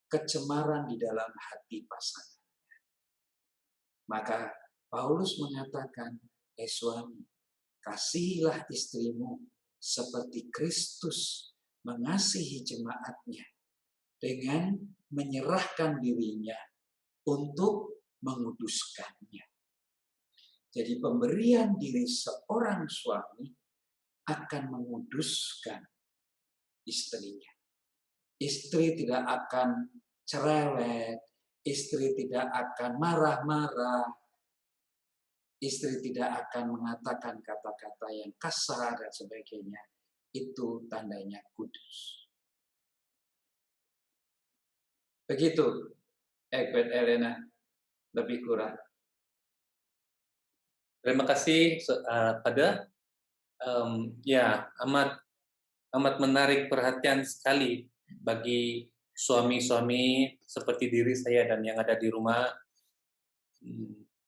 kecemaran di dalam hati pasangan. Maka Paulus mengatakan, suami, kasihilah istrimu seperti Kristus mengasihi jemaatnya dengan menyerahkan dirinya untuk menguduskannya. Jadi pemberian diri seorang suami akan menguduskan istrinya. Istri tidak akan cerewet, istri tidak akan marah-marah, istri tidak akan mengatakan kata-kata yang kasar dan sebagainya. Itu tandanya kudus. Begitu, Egbert Elena, lebih kurang. Terima kasih pada ya amat menarik perhatian sekali bagi suami-suami seperti diri saya dan yang ada di rumah,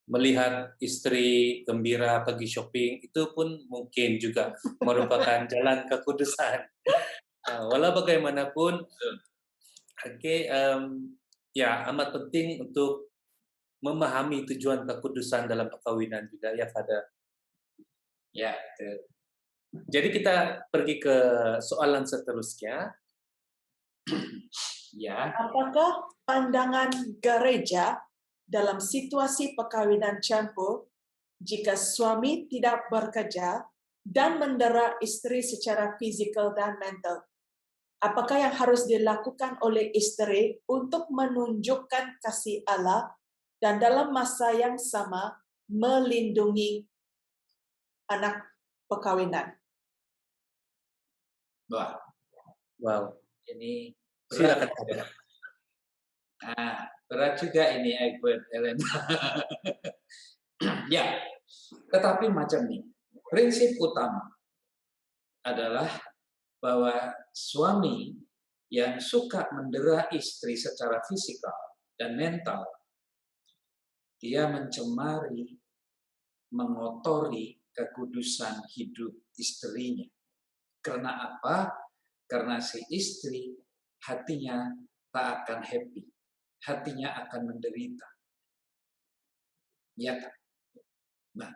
melihat istri gembira pergi shopping itu pun mungkin juga merupakan jalan kekudusan. Walau bagaimanapun, ya amat penting untuk memahami tujuan kekudusan dalam perkawinan juga ya, Father. Ya, jadi kita pergi ke soalan seterusnya. Ya. Apakah pandangan gereja dalam situasi perkawinan campur jika suami tidak bekerja dan mendera istri secara fizikal dan mental? Apakah yang harus dilakukan oleh istri untuk menunjukkan kasih Allah dan dalam masa yang sama melindungi anak perkawinan? Wow. Ini Silakan. Berat juga ini, Egbert Elena. Ya, tetapi macam ini. Prinsip utama adalah bahwa suami yang suka mendera istri secara fisikal dan mental, dia mencemari, mengotori kekudusan hidup istrinya. Karena apa? Karena si istri hatinya tak akan happy, hatinya akan menderita. Ya kan? Nah,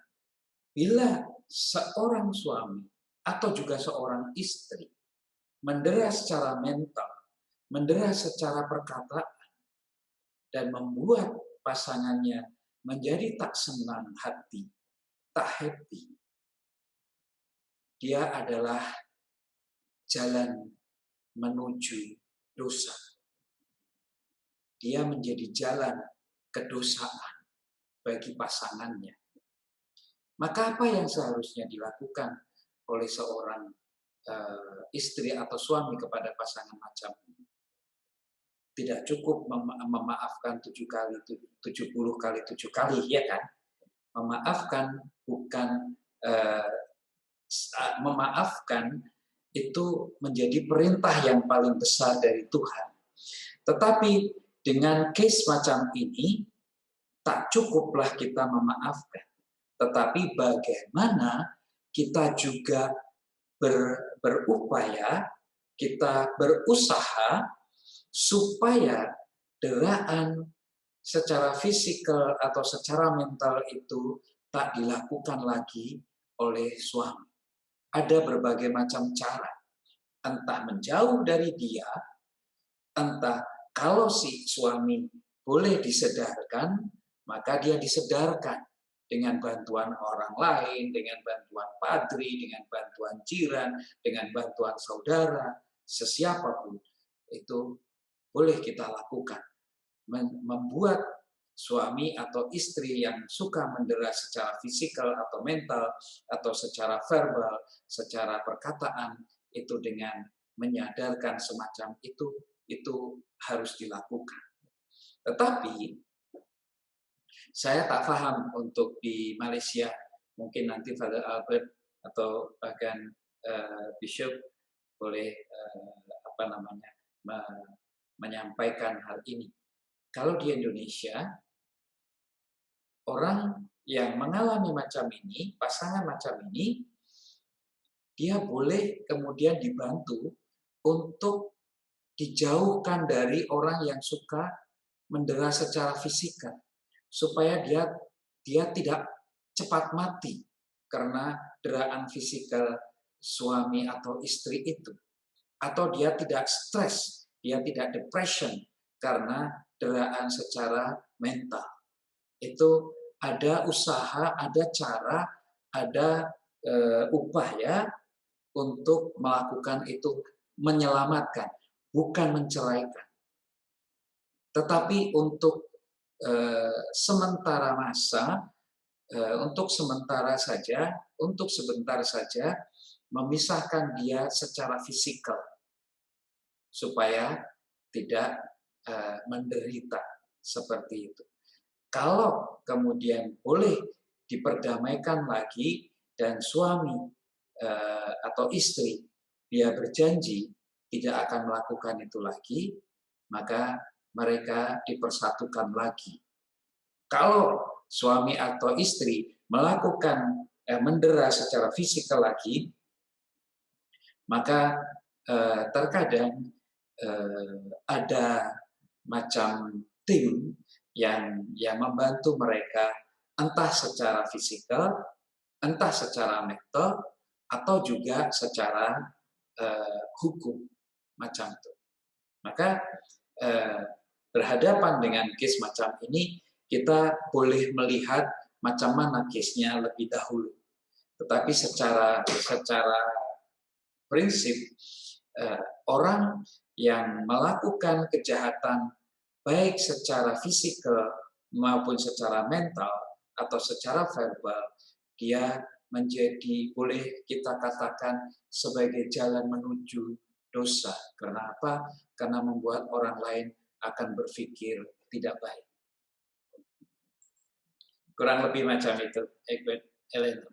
bila seorang suami atau juga seorang istri mendera secara mental, mendera secara perkataan, dan membuat pasangannya menjadi tak senang hati, tak happy, dia adalah jalan menuju dosa. Dia menjadi jalan kedosaan bagi pasangannya. Maka apa yang seharusnya dilakukan oleh seorang istri atau suami kepada pasangan macam ini? Tidak cukup memaafkan 70 kali 7 kali, ya kan? Memaafkan bukan memaafkan itu menjadi perintah yang paling besar dari Tuhan. Tetapi dengan case macam ini, tak cukuplah kita memaafkan. Tetapi bagaimana kita juga berupaya, kita berusaha supaya deraan secara fisikal atau secara mental itu tak dilakukan lagi oleh suami. Ada berbagai macam cara, entah menjauh dari dia, entah kalau si suami boleh disedarkan, maka dia disedarkan dengan bantuan orang lain, dengan bantuan padri, dengan bantuan jiran, dengan bantuan saudara, sesiapapun itu boleh kita lakukan. Membuat suami atau istri yang suka mendera secara fisikal atau mental atau secara verbal, secara perkataan itu dengan menyadarkan semacam itu harus dilakukan. Tetapi saya tak paham untuk di Malaysia mungkin nanti Father Albert atau bahkan Bishop boleh menyampaikan hal ini. Kalau di Indonesia, orang yang mengalami macam ini, pasangan macam ini, dia boleh kemudian dibantu untuk dijauhkan dari orang yang suka mendera secara fisikal, supaya dia tidak cepat mati karena deraan fisikal suami atau istri itu, atau dia tidak stres, dia tidak depression karena deraan secara mental. Itu ada usaha, ada cara, ada upaya untuk melakukan itu, menyelamatkan, bukan menceraikan. Tetapi untuk sementara masa, untuk sebentar saja, memisahkan dia secara fisikal, supaya tidak menderita seperti itu. Kalau kemudian boleh diperdamaikan lagi dan suami atau istri dia berjanji tidak akan melakukan itu lagi, maka mereka dipersatukan lagi. Kalau suami atau istri melakukan mendera secara fisikal lagi, maka terkadang ada macam tim yang membantu mereka, entah secara fisikal, entah secara mental, atau juga secara hukum macam itu. Maka berhadapan dengan case macam ini, kita boleh melihat macam mana case-nya lebih dahulu. Tetapi secara prinsip, orang yang melakukan kejahatan baik secara fisikal maupun secara mental atau secara verbal, dia menjadi, boleh kita katakan, sebagai jalan menuju dosa. Karena apa? Karena membuat orang lain akan berpikir tidak baik. Kurang lebih macam itu, Ellen.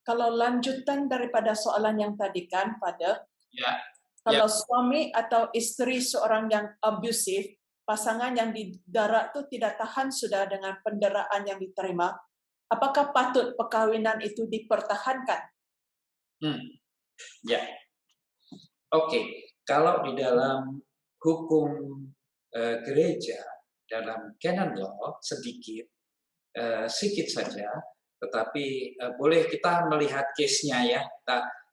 Kalau lanjutan daripada soalan yang tadi kan, Father, Ya. kalau suami atau istri seorang yang abusive, pasangan yang didera itu tidak tahan sudah dengan penderaan yang diterima, apakah patut perkawinan itu dipertahankan? Ya. Oke. Kalau di dalam hukum gereja, dalam canon law, sedikit saja, tetapi boleh kita melihat case-nya ya.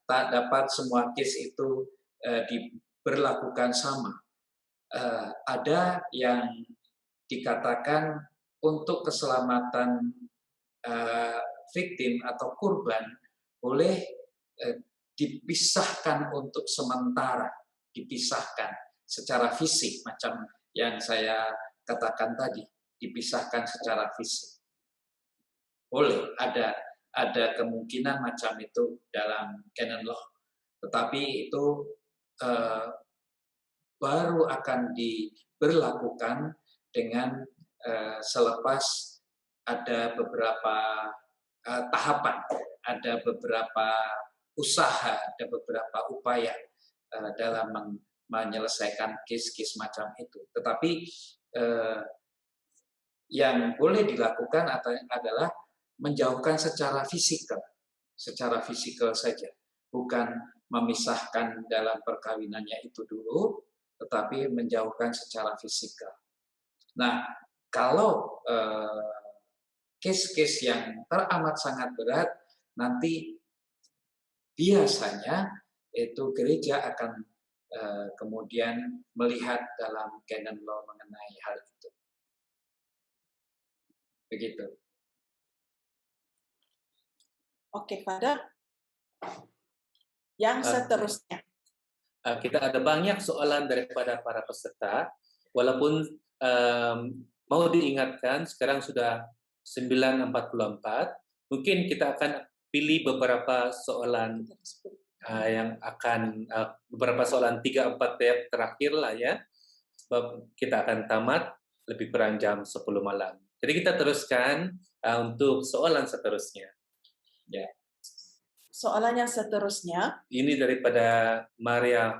Tak dapat semua case itu diberlakukan sama. Ada yang dikatakan untuk keselamatan victim atau korban boleh dipisahkan untuk sementara, dipisahkan secara fisik, macam yang saya katakan tadi, dipisahkan secara fisik. Boleh, ada kemungkinan macam itu dalam canon law. Tetapi itu baru akan diberlakukan dengan selepas ada beberapa tahapan, ada beberapa usaha, ada beberapa upaya dalam menyelesaikan case-case macam itu. Tetapi yang boleh dilakukan adalah menjauhkan secara fisikal saja, bukan memisahkan dalam perkawinannya itu dulu, tetapi menjauhkan secara fisikal. Nah, kalau case-case yang teramat sangat berat, nanti biasanya itu gereja akan kemudian melihat dalam canon law mengenai hal itu. Begitu. Oke, Father. Yang seterusnya. Kita ada banyak soalan daripada para peserta, walaupun mau diingatkan sekarang sudah 9.44, mungkin kita akan pilih beberapa soalan yang akan beberapa soalan 3-4 terakhir lah ya, sebab kita akan tamat lebih kurang jam 10 malam. Jadi kita teruskan untuk soalan seterusnya. Ya, Soalan yang seterusnya, ini daripada Maria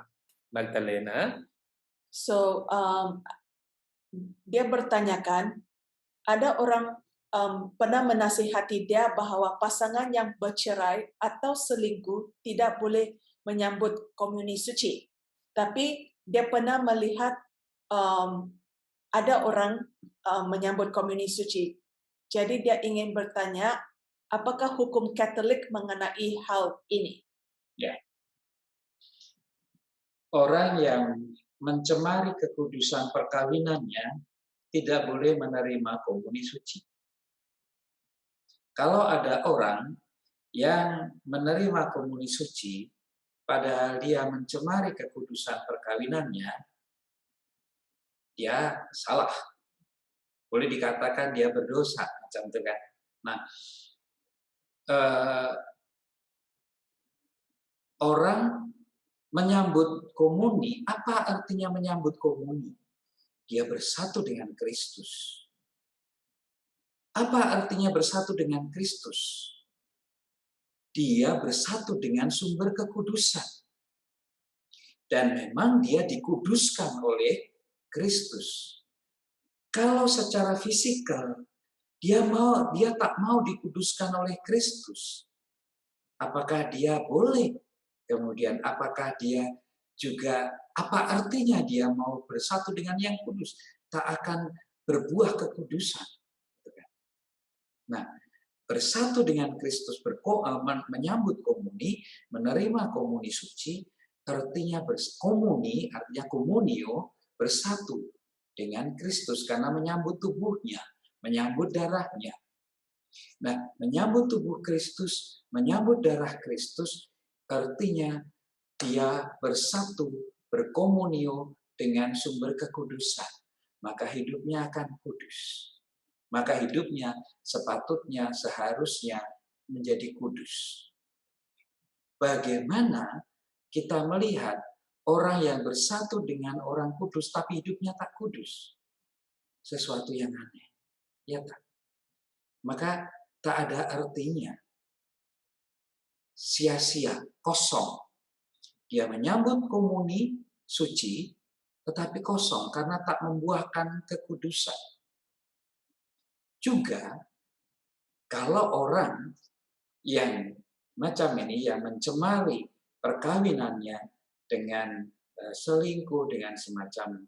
Magdalena. so dia bertanyakan, ada orang pernah menasihati dia bahwa pasangan yang bercerai atau selingkuh tidak boleh menyambut komuni suci. Tapi dia pernah melihat ada orang menyambut komuni suci. Jadi dia ingin bertanya, apakah hukum Katolik mengenai hal ini? Ya. Orang yang mencemari kekudusan perkawinannya tidak boleh menerima komuni suci. Kalau ada orang yang menerima komuni suci, padahal dia mencemari kekudusan perkawinannya, dia salah. Boleh dikatakan dia berdosa, macam itu kan. Nah, orang menyambut komuni, apa artinya menyambut komuni? Dia bersatu dengan Kristus. Apa artinya bersatu dengan Kristus? Dia bersatu dengan sumber kekudusan. Dan memang dia dikuduskan oleh Kristus. Kalau secara fisikal dia tak mau dikuduskan oleh Kristus, apakah dia boleh? Kemudian apakah dia juga, apa artinya dia mau bersatu dengan yang kudus? Tak akan berbuah kekudusan. Nah, bersatu dengan Kristus, menyambut komuni, menerima komuni suci, artinya berkomuni, artinya komunio, bersatu dengan Kristus karena menyambut tubuhnya, menyambut darahnya. Nah, menyambut tubuh Kristus, menyambut darah Kristus, artinya dia bersatu, berkomunio dengan sumber kekudusan. Maka hidupnya akan kudus. Maka hidupnya sepatutnya, seharusnya menjadi kudus. Bagaimana kita melihat orang yang bersatu dengan orang kudus, tapi hidupnya tak kudus? Sesuatu yang aneh. Ya tak? Maka tak ada artinya. Sia-sia, kosong. Dia menyambut komuni suci, tetapi kosong karena tak membuahkan kekudusan. Juga, kalau orang yang macam ini, yang mencemari perkawinannya dengan selingkuh, dengan semacam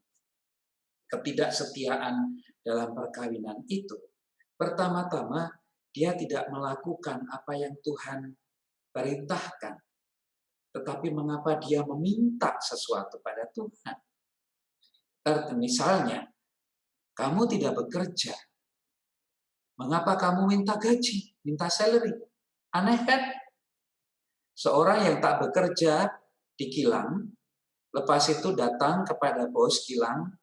ketidaksetiaan dalam perkawinan itu, pertama-tama dia tidak melakukan apa yang Tuhan perintahkan. Tetapi mengapa dia meminta sesuatu pada Tuhan? Misalnya, kamu tidak bekerja. Mengapa kamu minta gaji, minta salary? Aneh kan? Seorang yang tak bekerja di kilang, lepas itu datang kepada bos kilang,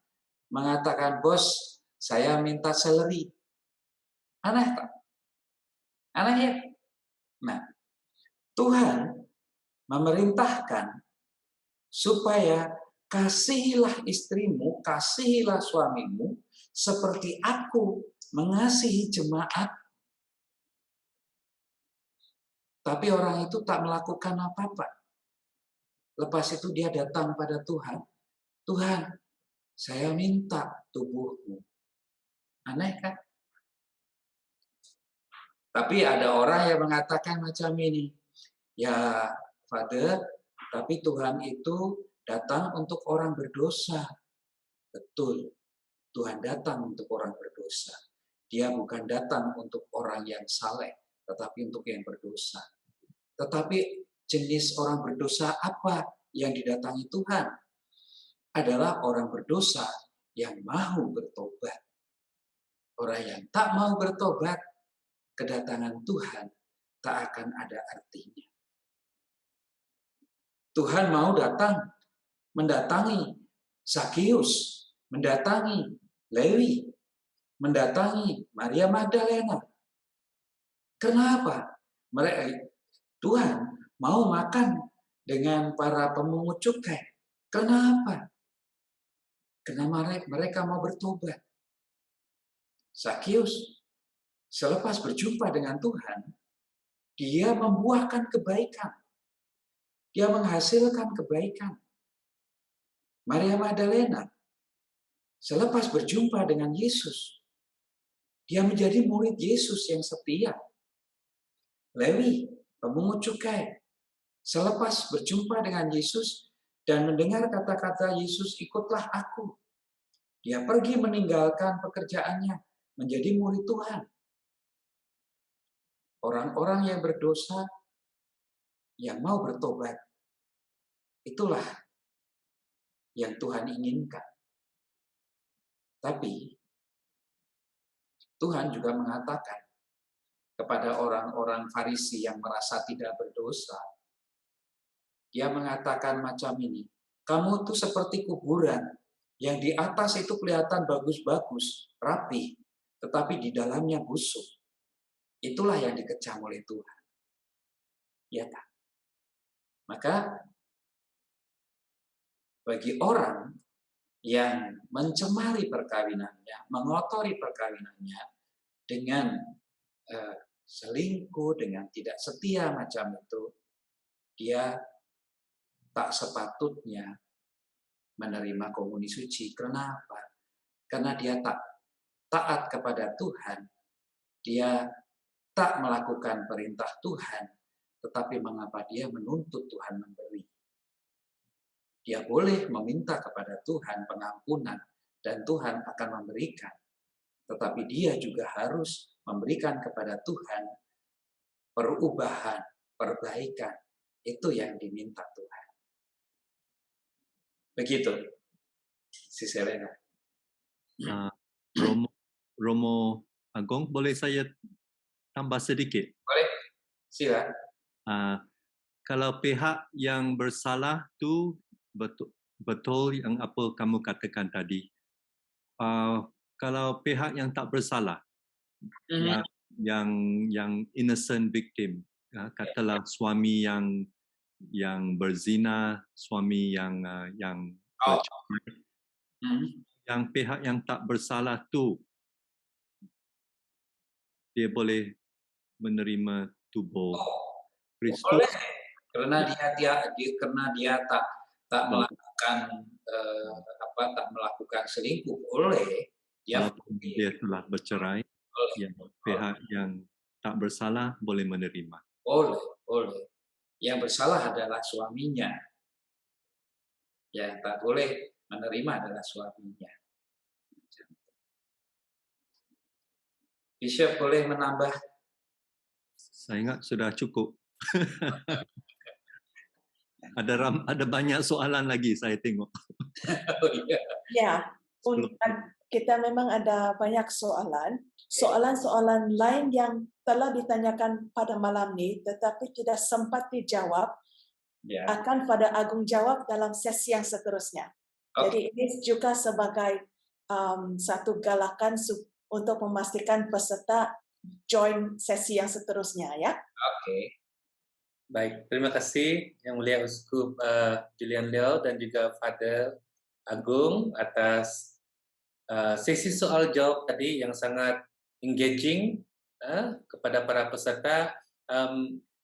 mengatakan, bos, saya minta salary. Aneh tak? Aneh ya? Nah, Tuhan memerintahkan supaya kasihilah istrimu, kasihilah suamimu, seperti aku mengasihi jemaat. Tapi orang itu tak melakukan apa-apa. Lepas itu dia datang pada Tuhan. Tuhan, saya minta tubuhmu. Aneh kan? Tapi ada orang yang mengatakan macam ini. Ya, Father, tapi Tuhan itu datang untuk orang berdosa. Betul, Tuhan datang untuk orang berdosa. Dia bukan datang untuk orang yang saleh, tetapi untuk yang berdosa. Tetapi jenis orang berdosa apa yang didatangi Tuhan? Adalah orang berdosa yang mau bertobat. Orang yang tak mau bertobat, kedatangan Tuhan tak akan ada artinya. Tuhan mau mendatangi Zakius, mendatangi Lewi, mendatangi Maria Magdalena. Kenapa? Tuhan mau makan dengan para pemungut cukai. Kenapa? Karena mereka mau bertobat. Zakius selepas berjumpa dengan Tuhan, dia membuahkan kebaikan. Dia menghasilkan kebaikan. Maria Magdalena selepas berjumpa dengan Yesus, dia menjadi murid Yesus yang setia. Lewi, pemungut cukai, selepas berjumpa dengan Yesus dan mendengar kata-kata Yesus, ikutlah aku. Dia pergi meninggalkan pekerjaannya, menjadi murid Tuhan. Orang-orang yang berdosa, yang mau bertobat, itulah yang Tuhan inginkan. Tapi Tuhan juga mengatakan kepada orang-orang Farisi yang merasa tidak berdosa, dia mengatakan macam ini, kamu tuh seperti kuburan, yang di atas itu kelihatan bagus-bagus, rapi, tetapi di dalamnya busuk. Itulah yang dikecam oleh Tuhan. Ya tak? Maka bagi orang yang mencemari perkawinannya, mengotori perkawinannya dengan selingkuh, dengan tidak setia macam itu, dia tak sepatutnya menerima komuni suci. Kenapa? Karena dia tak taat kepada Tuhan, dia tak melakukan perintah Tuhan, tetapi mengapa dia menuntut Tuhan memberi? Dia boleh meminta kepada Tuhan pengampunan, dan Tuhan akan memberikan. Tetapi dia juga harus memberikan kepada Tuhan perubahan, perbaikan. Itu yang diminta Tuhan. Begitu, si Selena. Romo Agong, boleh saya tambah sedikit? Boleh, silakan. Kalau pihak yang bersalah tu betul yang apa kamu katakan tadi. Kalau pihak yang tak bersalah, yang innocent victim, katalah suami yang berzina, suami yang bercerai, yang pihak yang tak bersalah tu dia boleh menerima tubuh Kristus. Boleh, karena dia tak melakukan tak melakukan selingkuh, boleh. Dia telah bercerai, pihak yang tak bersalah boleh menerima. Boleh. Yang bersalah adalah suaminya. Yang tak boleh menerima adalah suaminya. Bishop boleh menambah? Saya ingat sudah cukup. Ada banyak soalan lagi saya tengok. Oh, iya. Ya, kita memang ada banyak soalan. Soalan-soalan lain yang telah ditanyakan pada malam ini tetapi tidak sempat dijawab akan pada Agung jawab dalam sesi yang seterusnya. Jadi ini juga sebagai satu galakan untuk memastikan peserta join sesi yang seterusnya ya. Oke. Baik, terima kasih Yang Mulia Uskup Julian Liao dan juga Father Agung atas sesi soal jawab tadi yang sangat engaging kepada para peserta.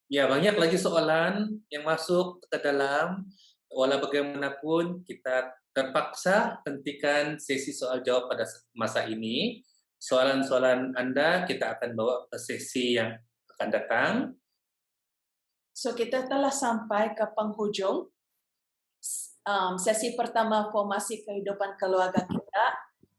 Ya, banyak lagi soalan yang masuk ke dalam. Walau bagaimanapun kita terpaksa hentikan sesi soal jawab pada masa ini. Soalan-soalan Anda kita akan bawa ke sesi yang akan datang. So kita telah sampai ke penghujung sesi pertama formasi kehidupan keluarga kita,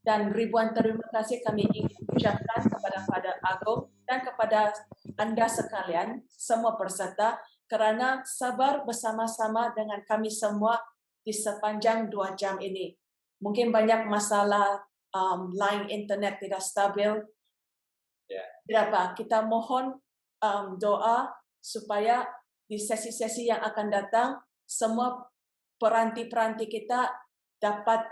dan ribuan terima kasih kami ingin ucapkan kepada Father Agung dan kepada Anda sekalian, semua peserta, kerana sabar bersama-sama dengan kami semua di sepanjang 2 jam ini. Mungkin banyak masalah line internet tidak stabil. Tidak apa, kita mohon doa supaya di sesi-sesi yang akan datang semua peranti-peranti kita dapat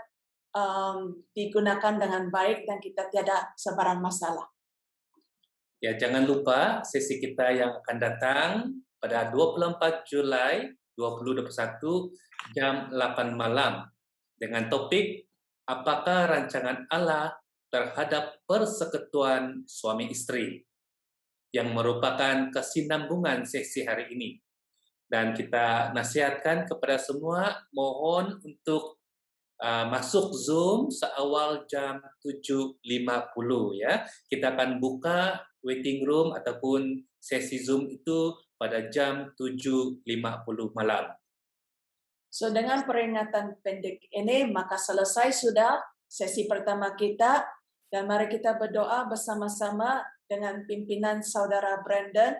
digunakan dengan baik dan kita tiada sebarang masalah. Ya, jangan lupa sesi kita yang akan datang pada 24 Julai 2021 jam 8 malam dengan topik apakah rancangan Allah terhadap persekutuan suami istri yang merupakan kesinambungan sesi hari ini. Dan kita nasihatkan kepada semua, mohon untuk masuk Zoom seawal jam 7.50 ya. Kita akan buka waiting room ataupun sesi Zoom itu pada jam 7.50 malam. So dengan peringatan pendek ini, maka selesai sudah sesi pertama kita, dan mari kita berdoa bersama-sama dengan pimpinan Saudara Brandon,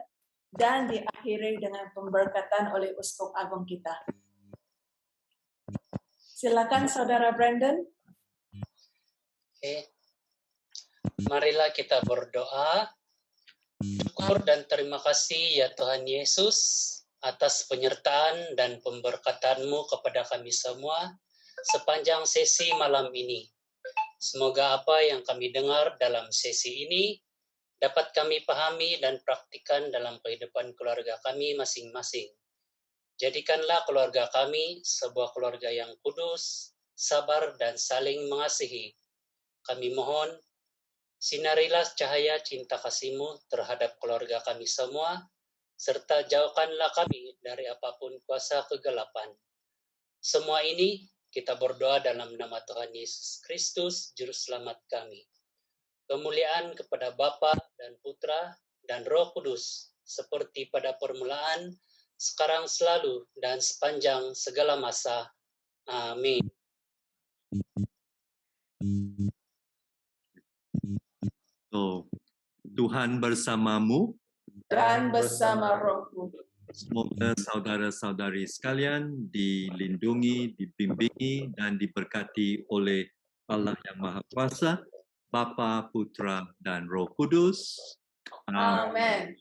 dan diakhiri dengan pemberkatan oleh Uskup Agung kita. Silakan Saudara Brandon. Oke. Marilah kita berdoa. Syukur dan terima kasih ya Tuhan Yesus atas penyertaan dan pemberkatan-Mu kepada kami semua sepanjang sesi malam ini. Semoga apa yang kami dengar dalam sesi ini dapat kami pahami dan praktikkan dalam kehidupan keluarga kami masing-masing. Jadikanlah keluarga kami sebuah keluarga yang kudus, sabar, dan saling mengasihi. Kami mohon, sinarilah cahaya cinta kasih-Mu terhadap keluarga kami semua, serta jauhkanlah kami dari apapun kuasa kegelapan. Semua ini kita berdoa dalam nama Tuhan Yesus Kristus, Juru Selamat kami. Kemuliaan kepada Bapa dan Putra dan Roh Kudus, seperti pada permulaan, sekarang selalu, dan sepanjang segala masa. Amin. So, Tuhan bersamamu. Dan bersama rohmu. Semoga saudara-saudari sekalian dilindungi, dibimbingi, dan diberkati oleh Allah yang Maha Kuasa, Bapa, Putra, dan Roh Kudus. Amin.